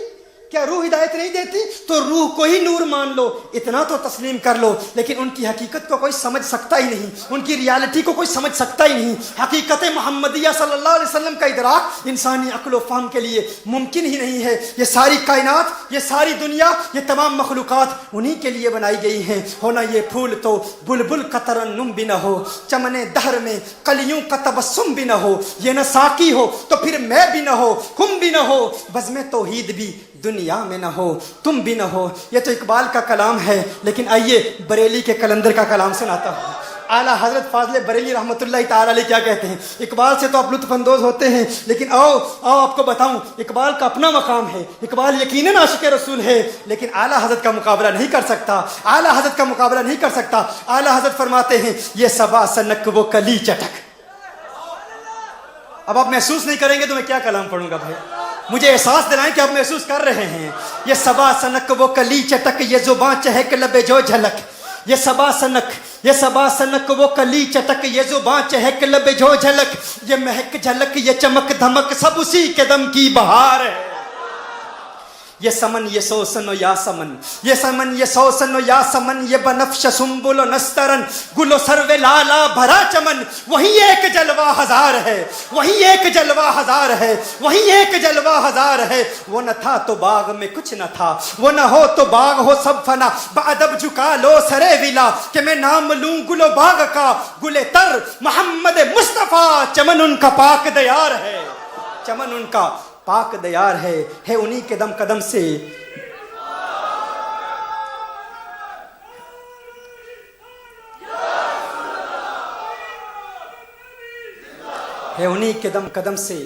کیا روح ہدایت نہیں دیتی؟ تو روح کو ہی نور مان لو، اتنا تو تسلیم کر لو. لیکن ان کی حقیقت کو کوئی سمجھ سکتا ہی نہیں، ان کی ریالٹی کو کوئی سمجھ سکتا ہی نہیں. حقیقت محمدیہ صلی اللہ علیہ وسلم کا ادراک انسانی عقل و فہم کے لیے ممکن ہی نہیں ہے. یہ ساری کائنات، یہ ساری دنیا، یہ تمام مخلوقات انہی کے لیے بنائی گئی ہیں. ہونا یہ پھول تو بلبل کا ترنم بھی نہ ہو، چمن دہر میں کلیوں کا تبسم بھی نہ ہو، یہ نہ ساقی ہو تو پھر میں بھی نہ ہو، خم بھی نہ ہو، بزم توحید بھی دنیا میں نہ ہو، تم بھی نہ ہو. یہ تو اقبال کا کلام ہے لیکن آئیے بریلی کے کلندر کا کلام سناتا ہوں. اعلیٰ حضرت فاضل بریلی رحمۃ اللہ تعالی علیہ کیا کہتے ہیں؟ اقبال سے تو آپ لطف اندوز ہوتے ہیں، لیکن آؤ آپ کو بتاؤں، اقبال کا اپنا مقام ہے، اقبال یقیناً عاشق رسول ہے، لیکن اعلیٰ حضرت کا مقابلہ نہیں کر سکتا، اعلیٰ حضرت کا مقابلہ نہیں کر سکتا۔ اعلیٰ حضرت فرماتے ہیں یہ صبا سنک وہ کلی چٹک۔ اب آپ محسوس نہیں کریں گے تو میں کیا کلام پڑھوں گا بھائی؟ مجھے احساس دلائیں کہ آپ محسوس کر رہے ہیں۔ یہ صبا سنک وہ کلی چٹک، یہ زباں چہک لبے جو جھلک، یہ صبا سنک وہ کلی چٹک، یہ زباں چہک لبے جو جھلک، یہ مہک جھلک یہ چمک دھمک سب اسی کے دم کی بہار ہے۔ یہ سمن یہ سوسن و یا سمن، یہ سمن یہ سوسن و یا سمن، یہ بنفش سنبل و نسترن، گل و سرو لالا بھرا چمن، وہی ایک جلوہ ہزار ہے، وہی ایک جلوہ ہزار ہے، وہی ایک جلوہ ہزار ہے۔ وہ نہ تھا تو باغ میں کچھ نہ تھا، وہ نہ ہو تو باغ ہو سب فنا، بادب جھکا لو سرے ولا کہ میں نام لوں گل و باغ کا، گل تر محمد مصطفیٰ، چمن ان کا پاک دیار ہے، چمن ان کا پاک دیار ہے انہی کے دم قدم سے ہے انہی کے دم قدم سے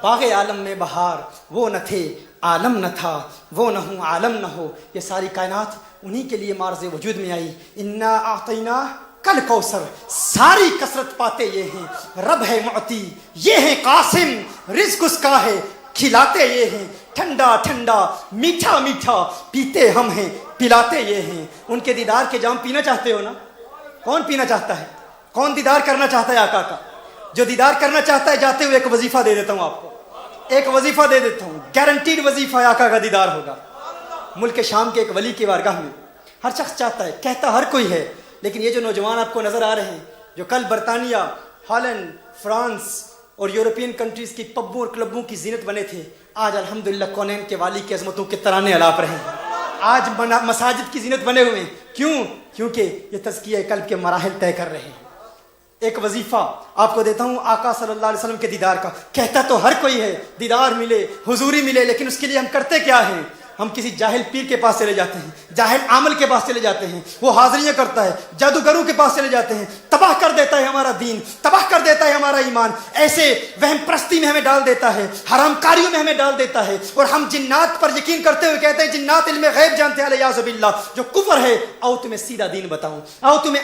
باغ عالم میں بہار، وہ نہ تھے عالم نہ تھا، وہ نہ ہوں عالم نہ ہو، یہ ساری کائنات انہی کے لیے معرض وجود میں آئی۔ انا اعطینا کل کوثر، ساری کثرت پاتے یہ ہیں، رب ہے معطی یہ ہے قاسم، رزق اس کا ہے کھلاتے یہ ہیں، ٹھنڈا ٹھنڈا میٹھا میٹھا پیتے ہم ہیں پلاتے یہ ہیں۔ ان کے دیدار کے جام پینا چاہتے ہو نا؟ کون پینا چاہتا ہے؟ کون دیدار کرنا چاہتا ہے آقا کا؟ جو دیدار کرنا چاہتا ہے جاتے ہوئے ایک وظیفہ دے دیتا ہوں آپ کو، ایک وظیفہ دے دیتا ہوں، گارنٹیڈ وظیفہ آقا کا دیدار ہوگا۔ ملک شام کے ایک ولی کی بارگاہ میں ہر شخص چاہتا ہے، کہتا ہر کوئی ہے، لیکن یہ جو نوجوان آپ کو نظر آ رہے ہیں جو کل برطانیہ، ہالینڈ، فرانس اور یورپین کنٹریز کی پبوں اور کلبوں کی زینت بنے تھے، آج الحمدللہ کونین کے والی کی عظمتوں کے ترانے الاپ رہے ہیں، آج مساجد کی زینت بنے ہوئے ہیں۔ کیوں؟ کیونکہ یہ تزکیہ قلب کے مراحل طے کر رہے ہیں۔ ایک وظیفہ آپ کو دیتا ہوں آقا صلی اللہ علیہ وسلم کے دیدار کا، کہتا تو ہر کوئی ہے دیدار ملے، حضوری ملے، لیکن اس کے لیے ہم کرتے کیا ہیں؟ ہم کسی جاہل پیر کے پاس چلے جاتے ہیں، جاہل عامل کے پاس چلے جاتے ہیں، وہ حاضریاں کرتا ہے، جادوگروں کے پاس چلے جاتے ہیں، تباہ کر دیتا ہے ہمارا دین، تباہ کر دیتا ہے ہمارا ایمان، ایسے وہم پرستی میں ہمیں ڈال دیتا ہے، حرام کاریوں میں ہمیں ڈال دیتا ہے، اور ہم جنات پر یقین کرتے ہوئے کہتے ہیں جنات علم غیب جانتے ہیں، الیاذ باللہ، جو کفر ہے۔ آؤ تمہیں سیدھا دین بتاؤں، آؤ تمہیں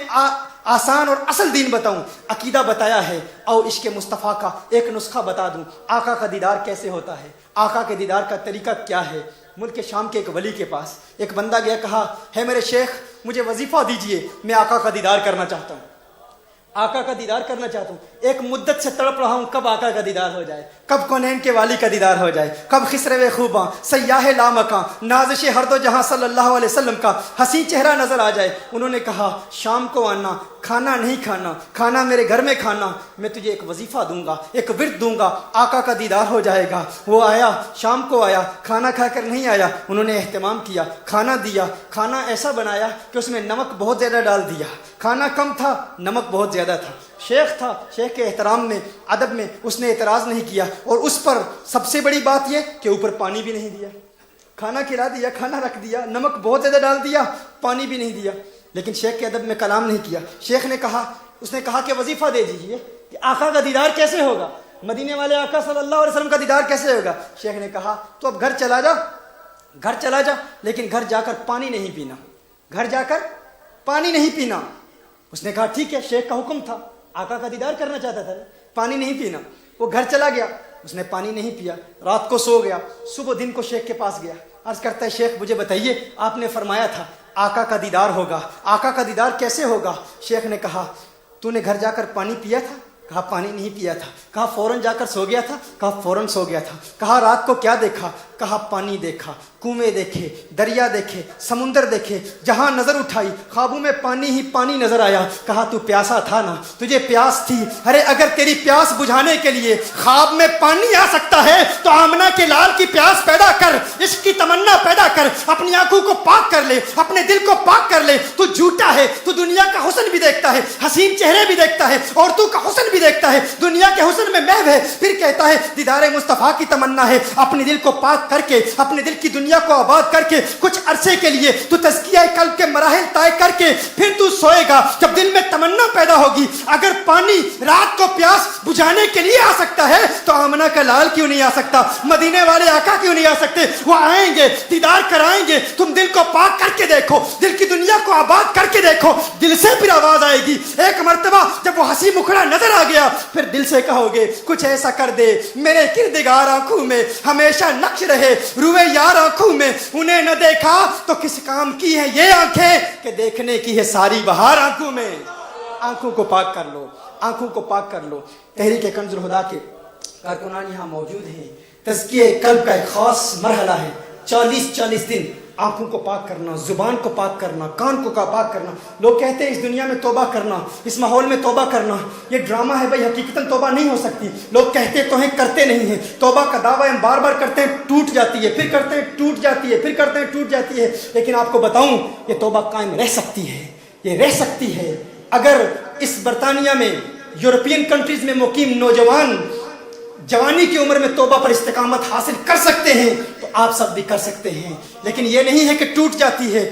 آسان اور اصل دین بتاؤں، عقیدہ بتایا ہے، آؤ عشق مصطفیٰ کا ایک نسخہ بتا دوں، آقا کا دیدار کیسے ہوتا ہے، آقا کے دیدار کا طریقہ کیا ہے۔ ملک شام کے ایک ولی کے پاس ایک بندہ گیا، کہا ہے میرے شیخ مجھے وظیفہ دیجئے، میں آقا کا دیدار کرنا چاہتا ہوں، آقا کا دیدار کرنا چاہتا ہوں، ایک مدت سے تڑپ رہا ہوں کب آقا کا دیدار ہو جائے، کب کونین کے والی کا دیدار ہو جائے، کب خسرو خوباں سیاح لامکاں نازش ہر دو جہاں صلی اللہ علیہ وسلم کا حسین چہرہ نظر آ جائے۔ انہوں نے کہا شام کو آنا، کھانا نہیں کھانا، کھانا میرے گھر میں کھانا، میں تجھے ایک وظیفہ دوں گا، ایک ورد دوں گا، آقا کا دیدار ہو جائے گا۔ وہ آیا، شام کو آیا، کھانا کھا کر نہیں آیا، انہوں نے اہتمام کیا، کھانا دیا، کھانا ایسا بنایا کہ اس میں نمک بہت زیادہ ڈال دیا، کھانا کم تھا نمک بہت زیادہ تھا۔ شیخ تھا، شیخ کے احترام میں، ادب میں اس نے اعتراض نہیں کیا، اور اس پر سب سے بڑی بات یہ کہ اوپر پانی بھی نہیں دیا، کھانا کھلا دیا، کھانا رکھ دیا، نمک بہت زیادہ ڈال دیا، پانی بھی نہیں دیا، لیکن شیخ کے ادب میں کلام نہیں کیا۔ شیخ نے کہا، اس نے کہا کہ وظیفہ دے دیجئے کہ آقا کا دیدار کیسے ہوگا، مدینے والے آقا صلی اللہ علیہ وسلم کا دیدار کیسے ہوگا۔ شیخ نے کہا تو اب گھر چلا جا، گھر چلا جا، لیکن گھر جا کر پانی نہیں پینا، گھر جا کر پانی نہیں پینا۔ اس نے کہا ٹھیک ہے، شیخ کا حکم تھا، آقا کا دیدار کرنا چاہتا تھا، پانی نہیں پینا۔ وہ گھر چلا گیا، اس نے پانی نہیں پیا، رات کو سو گیا، صبح دن کو شیخ کے پاس گیا، عرض کرتا ہے شیخ مجھے بتائیے آپ نے فرمایا تھا آقا کا دیدار ہوگا، آقا کا دیدار کیسے ہوگا۔ شیخ نے کہا تو نے گھر جا کر پانی پیا تھا؟ کہا پانی نہیں پیا تھا۔ کہا فوراً جا کر سو گیا تھا؟ کہا فوراً سو گیا تھا۔ کہا رات کو کیا دیکھا؟ کہا پانی دیکھا، کنویں دیکھے، دریا دیکھے، سمندر دیکھے، جہاں نظر اٹھائی خوابوں میں پانی ہی پانی نظر آیا۔ کہا تو پیاسا تھا نا، تجھے پیاس تھی، ارے اگر تیری پیاس بجھانے کے لیے خواب میں پانی آ سکتا ہے تو آمنہ کے لال کی پیاس پیدا کر، عشق کی تمنا پیدا کر، اپنی آنکھوں کو پاک کر لے، اپنے دل کو پاک کر لے۔ تو جھوٹا ہے، تو دنیا کا حسن بھی دیکھتا ہے، حسین چہرے بھی دیکھتا ہے، عورتوں کا حسن بھی دیکھتا ہے، دنیا کے حسن میں محو ہے، پھر کہتا ہے دیدار مصطفیٰ کی تمنا ہے۔ اپنے دل کو پاک کر کے، اپنے دل کی دنیا دنیا کو آباد کر کے کچھ عرصے کے لیے تو تزکیہ قلب کے مراحل طے کر کے پھر تو سوئے گا. جب دل میں تمنا پیدا ہوگی, اگر پانی رات کو پیاس بجھانے کے لیے آ سکتا ہے تو آمنہ کا لال کیوں نہیں آ سکتا, مدینے والے آقا کیوں نہیں آ سکتے؟ وہ آئیں گے, دیدار کرائیں گے. تم دل کو پاک کر کے دیکھو, دل کی دنیا کو آباد کر کے دیکھو, دل سے پھر آواز آئے گی. ایک مرتبہ جب وہ ہنسی مکھڑا نظر آ گیا پھر دل سے کہو گے کچھ ایسا کر دے میرے کردگار آنکھوں میں ہمیشہ نقش رہے, روئے یار آنکھوں میں. انہیں نہ دیکھا تو کس کام کی ہے یہ آنکھیں کہ دیکھنے کی ہے ساری بہار آنکھوں میں. آنکھوں کو پاک کر لو, آنکھوں کو پاک کر لو. تحریک کنز الہدیٰ کے کارکنان یہاں موجود ہیں. تزکیہ قلب کا ایک خاص مرحلہ ہے, 40 دن آنکھوں کو پاک کرنا, زبان کو پاک کرنا, کان کو پاک کرنا. لوگ کہتے ہیں اس دنیا میں توبہ کرنا, اس ماحول میں توبہ کرنا یہ ڈرامہ ہے. بھائی حقیقتاً توبہ نہیں ہو سکتی. لوگ کہتے تو ہیں, کرتے نہیں ہیں. توبہ کا دعویٰ ہم بار بار کرتے ہیں, ٹوٹ جاتی ہے, پھر کرتے ہیں ٹوٹ جاتی ہے, پھر کرتے ہیں ٹوٹ جاتی ہے. لیکن آپ کو بتاؤں یہ توبہ قائم رہ سکتی ہے, یہ رہ سکتی ہے. اگر اس برطانیہ میں, یورپین کنٹریز میں مقیم نوجوان جوانی کی عمر میں توبہ پر استقامت حاصل کر سکتے ہیں تو آپ سب بھی کر سکتے ہیں. لیکن یہ نہیں ہے کہ ٹوٹ جاتی ہے.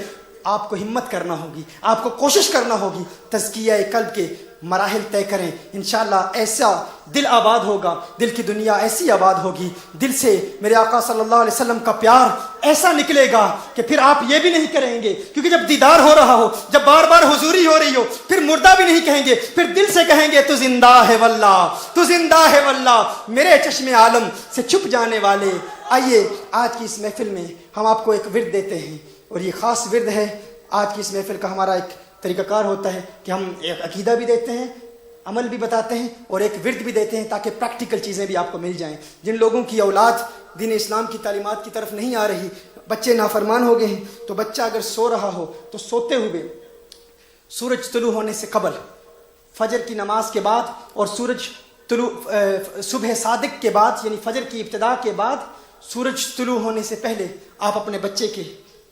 آپ کو ہمت کرنا ہوگی, آپ کو کوشش کرنا ہوگی. تزکیہ قلب کے مراحل طے کریں, انشاءاللہ ایسا دل آباد ہوگا, دل کی دنیا ایسی آباد ہوگی. دل سے میرے آقا صلی اللہ علیہ وسلم کا پیار ایسا نکلے گا کہ پھر آپ یہ بھی نہیں کریں گے, کیونکہ جب دیدار ہو رہا ہو, جب بار بار حضوری ہو رہی ہو, پھر مردہ بھی نہیں کہیں گے, پھر دل سے کہیں گے تو زندہ ہے واللہ, تو زندہ ہے واللہ, میرے چشم عالم سے چھپ جانے والے. آئیے آج کی اس محفل میں ہم آپ کو ایک ورد دیتے ہیں, اور یہ خاص ورد ہے. آج کی اس محفل کا ہمارا ایک طریقہ کار ہوتا ہے کہ ہم ایک عقیدہ بھی دیتے ہیں, عمل بھی بتاتے ہیں, اور ایک ورد بھی دیتے ہیں تاکہ پریکٹیکل چیزیں بھی آپ کو مل جائیں. جن لوگوں کی اولاد دین اسلام کی تعلیمات کی طرف نہیں آ رہی, بچے نافرمان ہو گئے ہیں, تو بچہ اگر سو رہا ہو تو سوتے ہوئے سورج طلوع ہونے سے قبل, فجر کی نماز کے بعد, اور سورج طلوع صبح صادق کے بعد یعنی فجر کی ابتدا کے بعد, سورج طلوع ہونے سے پہلے آپ اپنے بچے کے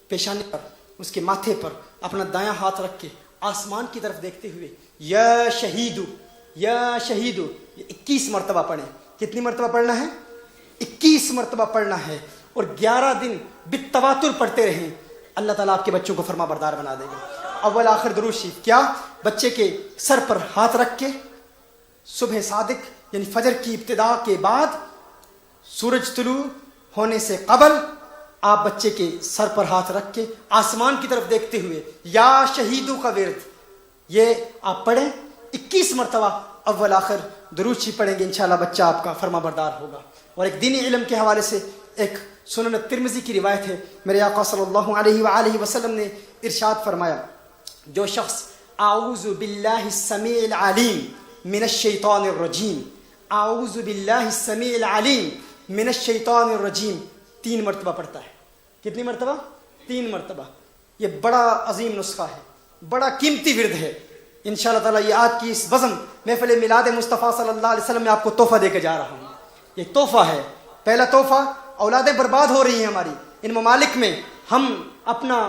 پیشانے پر, اس کے ماتھے پر اپنا دایاں ہاتھ رکھ کے آسمان کی طرف دیکھتے ہوئے یا شہیدو یا شہیدو 21 مرتبہ پڑھیں. کتنی مرتبہ پڑھنا ہے؟ 21 مرتبہ پڑھنا ہے, اور 11 دن بالتواتر پڑھتے رہیں. اللہ تعالیٰ آپ کے بچوں کو فرما بردار بنا دے گا. اول آخر درود شریف. کیا؟ بچے کے سر پر ہاتھ رکھ کے صبح صادق یعنی فجر کی ابتدا کے بعد, سورج طلوع ہونے سے قبل آپ بچے کے سر پر ہاتھ رکھ کے آسمان کی طرف دیکھتے ہوئے یا شہیدوں کا ورد یہ آپ پڑھیں 21 مرتبہ. اول آخر درود شریف پڑھیں گے, انشاءاللہ بچہ آپ کا فرما بردار ہوگا. اور ایک دینی علم کے حوالے سے ایک سنن ترمذی کی روایت ہے, میرے آقا صلی اللہ علیہ وآلہ وسلم نے ارشاد فرمایا, جو شخص اعوذ باللہ السمیع العلیم من الشیطان الرجیم, اعوذ باللہ السمیع العلیم من الشیطان الرجیم 3 مرتبہ پڑھتا ہے. کتنی مرتبہ؟ 3 مرتبہ. یہ بڑا عظیم نسخہ ہے, بڑا قیمتی ورد ہے. انشاءاللہ تعالیٰ یہ آج کی اس بزم محفل میلاد مصطفیٰ صلی اللہ علیہ وسلم میں آپ کو تحفہ دے کے جا رہا ہوں. یہ تحفہ ہے, پہلا تحفہ. اولادیں برباد ہو رہی ہیں ہماری ان ممالک میں, ہم اپنا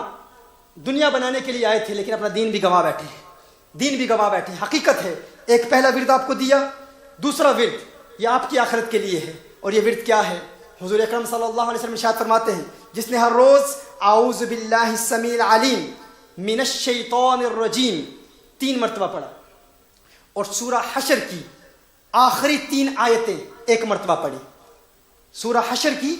دنیا بنانے کے لیے آئے تھے لیکن اپنا دین بھی گنوا بیٹھے ہیں, دین بھی گنوا بیٹھے ہیں. حقیقت ہے, ایک پہلا ورد آپ کو دیا, دوسرا ورد یہ آپ کی آخرت کے لیے ہے. اور یہ ورد کیا ہے؟ حضور اکرم صلی اللہ علیہ وسلم ارشاد فرماتے ہیں, جس نے ہر روز اعوذ باللہ السمیع العلیم من الشیطان الرجیم 3 مرتبہ پڑھا, اور سورہ حشر کی آخری 3 آیتیں 1 مرتبہ پڑھی. سورہ حشر کی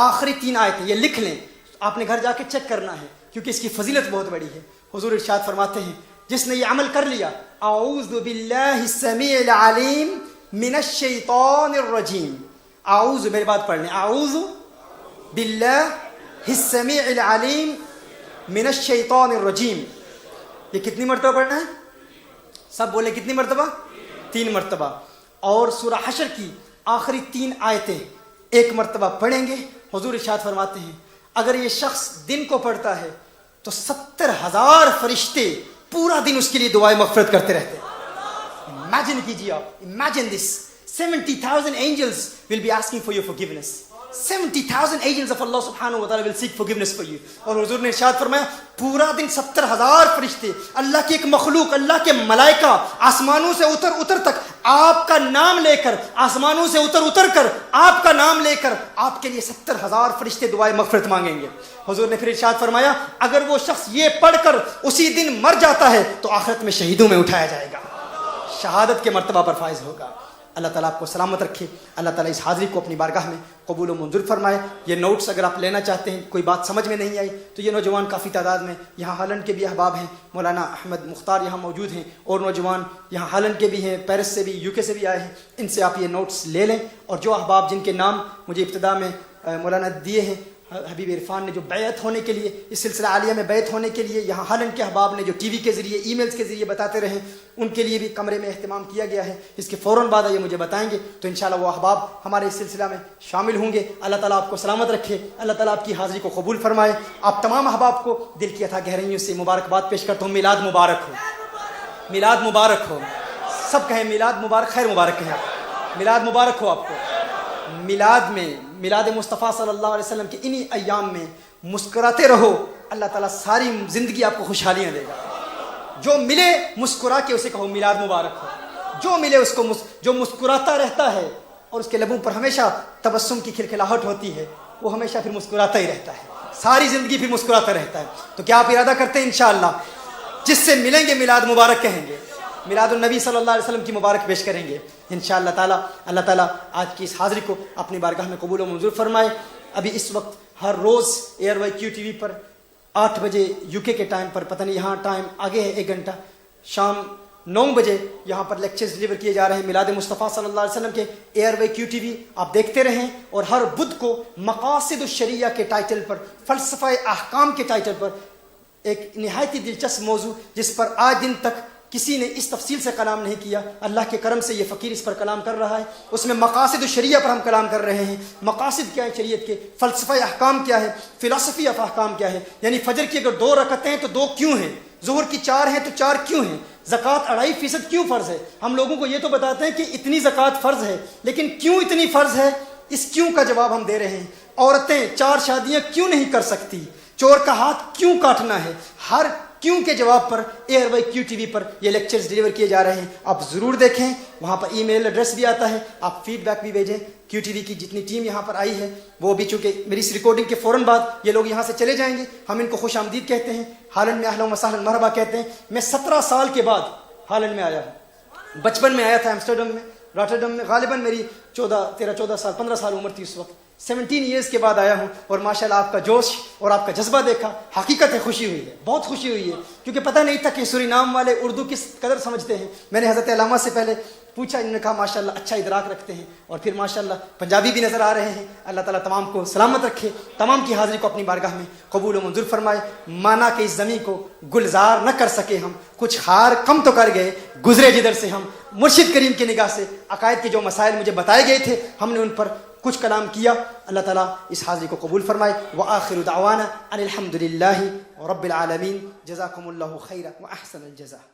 آخری 3 آیتیں, یہ لکھ لیں, آپ نے گھر جا کے چیک کرنا ہے کیونکہ اس کی فضیلت بہت بڑی ہے. حضور ارشاد فرماتے ہیں, جس نے یہ عمل کر لیا, اعوذ باللہ السمیع العلیم من الشیطان الرجیم, اعوذ میرے بات پڑھ لیں, اعوذ باللہ السمیع العلیم من الشیطان الرجیم. یہ کتنی مرتبہ پڑھنا ہے؟ سب بولے کتنی مرتبہ؟ 3 مرتبہ. اور سورہ حشر کی آخری 3 آیتیں 1 مرتبہ پڑھیں گے. حضور ارشاد فرماتے ہیں, اگر یہ شخص دن کو پڑھتا ہے تو 70,000 فرشتے پورا دن اس کے لیے دعائیں مغفرت کرتے رہتے ہیں. امیجن کیجیے آپ, imagine this, 70,000 angels will be asking for your forgiveness. 70,000 angels of Allah subhanahu wa ta'ala will seek forgiveness for you. اور حضور نے ارشاد فرمایا پورا دن 70,000 فرشتے اللہ کی ایک مخلوق اللہ کے ملائکہ آسمانوں سے اتر تک آپ کا نام لے کر آسمانوں سے اتر کر آپ کا نام لے کر آپ کے لیے 70,000 فرشتے دعائے مغفرت مانگیں گے. حضور نے پھر ارشاد فرمایا اگر وہ شخص یہ پڑھ کر اسی دن مر جاتا ہے تو آخرت میں شہیدوں میں اٹھایا جائے گا, شہادت کے مرتبہ پر فائز ہوگا. اللہ تعالیٰ آپ کو سلامت رکھے. اللہ تعالیٰ اس حاضری کو اپنی بارگاہ میں قبول و منظور فرمائے. یہ نوٹس اگر آپ لینا چاہتے ہیں, کوئی بات سمجھ میں نہیں آئی تو یہ نوجوان کافی تعداد میں یہاں ہالینڈ کے بھی احباب ہیں, مولانا احمد مختار یہاں موجود ہیں, اور نوجوان یہاں ہالینڈ کے بھی ہیں, پیرس سے بھی, یو کے سے بھی آئے ہیں. ان سے آپ یہ نوٹس لے لیں. اور جو احباب جن کے نام مجھے ابتدا میں مولانا دیے ہیں, حبیب عرفان نے جو بیعت ہونے کے لیے اس سلسلہ عالیہ میں بیعت ہونے کے لیے یہاں ہالینڈ کے احباب نے جو ٹی وی کے ذریعے ای میلز کے ذریعے بتاتے رہے, ان کے لیے بھی کمرے میں اہتمام کیا گیا ہے. اس کے فوراً بعد یہ مجھے بتائیں گے تو انشاءاللہ وہ احباب ہمارے اس سلسلہ میں شامل ہوں گے. اللہ تعالیٰ آپ کو سلامت رکھے. اللہ تعالیٰ آپ کی حاضری کو قبول فرمائے. آپ تمام احباب کو دل کی عطا گہرائیوں سے مبارکباد پیش کرتا ہوں. میلاد مبارک ہو, میلاد مبارک ہو. سب کہیں میلاد مبارک, خیر مبارک کہیں آپ. میلاد مبارک ہو آپ کو. میلاد میں میلاد مصطفیٰ صلی اللہ علیہ وسلم کے انہی ایام میں مسکراتے رہو. اللہ تعالیٰ ساری زندگی آپ کو خوشحالیاں دے گا. جو ملے مسکرا کے اسے کہو میلاد مبارک ہو. جو ملے اس کو جو مسکراتا رہتا ہے اور اس کے لبوں پر ہمیشہ تبسم کی کھلکھلاہٹ ہوتی ہے, وہ ہمیشہ پھر مسکراتا ہی رہتا ہے, ساری زندگی پھر مسکراتا رہتا ہے. تو کیا آپ ارادہ کرتے ہیں انشاءاللہ جس سے ملیں گے میلاد مبارک کہیں گے, میلاد النبی صلی اللہ علیہ وسلم کی مبارک پیش کریں گے انشاءاللہ تعالیٰ. اللہ تعالیٰ آج کی اس حاضری کو اپنی بارگاہ میں قبول و منظور فرمائے. ابھی اس وقت ہر روز ایئر وائی کیو ٹی وی پر 8 بجے یو کے ٹائم پر, پتہ نہیں یہاں ٹائم آگے ہے 1 گھنٹہ, شام 9 بجے یہاں پر لیکچرز ڈلیور کیے جا رہے ہیں میلاد مصطفیٰ صلی اللہ علیہ وسلم کے. ایئر وائی کیو ٹی وی آپ دیکھتے رہیں. اور ہر بدھ کو مقاصد الشریعہ کے ٹائٹل پر, فلسفہ احکام کے ٹائٹل پر ایک نہایت ہی دلچسپ موضوع جس پر آج دن تک کسی نے اس تفصیل سے کلام نہیں کیا, اللہ کے کرم سے یہ فقیر اس پر کلام کر رہا ہے. اس میں مقاصد الشریعہ پر ہم کلام کر رہے ہیں. مقاصد کیا ہے شریعت کے, فلسفہ احکام کیا ہے, فلسفی آف احکام کیا ہے. یعنی فجر کی اگر 2 رکعتیں ہیں تو 2 کیوں ہیں, ظہر کی 4 ہیں تو 4 کیوں ہیں, زکوٰۃ 2.5% کیوں فرض ہے. ہم لوگوں کو یہ تو بتاتے ہیں کہ اتنی زکوٰۃ فرض ہے, لیکن کیوں اتنی فرض ہے, اس کیوں کا جواب ہم دے رہے ہیں. عورتیں 4 شادیاں کیوں نہیں کر سکتی, چور کا ہاتھ کیوں کاٹنا ہے, ہر کیوں کے جواب پر ایئر وائی کیو ٹی وی پر یہ لیکچرز ڈلیور کیے جا رہے ہیں. آپ ضرور دیکھیں. وہاں پر ای میل ایڈریس بھی آتا ہے, آپ فیڈ بیک بھی بھیجیں. کیو ٹی وی کی جتنی ٹیم یہاں پر آئی ہے وہ بھی, چونکہ میری اس ریکارڈنگ کے فوراً بعد یہ لوگ یہاں سے چلے جائیں گے, ہم ان کو خوش آمدید کہتے ہیں. ہالینڈ میں اہلا و سہلا مرحبا کہتے ہیں. میں 17 سال کے بعد ہالینڈ میں آیا ہوں. بچپن میں آیا تھا ایمسٹرڈم میں, راٹرڈم میں. غالباً میری 14 سال 15 سال عمر تھی اس وقت. 17 ایئرس کے بعد آیا ہوں اور ماشاءاللہ آپ کا جوش اور آپ کا جذبہ دیکھا, حقیقت ہے خوشی ہوئی ہے, بہت خوشی ہوئی ہے. کیونکہ پتہ نہیں تھا کہ سورینام والے اردو کس قدر سمجھتے ہیں. میں نے حضرت علامہ سے پہلے پوچھا, انہوں نے کہا ماشاءاللہ اچھا ادراک رکھتے ہیں, اور پھر ماشاءاللہ پنجابی بھی نظر آ رہے ہیں. اللہ تعالیٰ تمام کو سلامت رکھے, تمام کی حاضری کو اپنی بارگاہ میں قبول و منظور فرمائے. مانا کہ اس زمین کو گلزار نہ کر سکے ہم, کچھ خار کم تو کر گئے, گزرے جدھر سے ہم. مرشد کریم کی نگاہ سے عقائد کے جو مسائل مجھے بتائے گئے تھے ہم نے ان پر کچھ کلام کیا. اللہ تعالیٰ اس حاضری کو قبول فرمائے. وآخر دعوانا ان الحمد للہ رب العالمین. جزاکم اللہ خیرا واحسن الجزاء.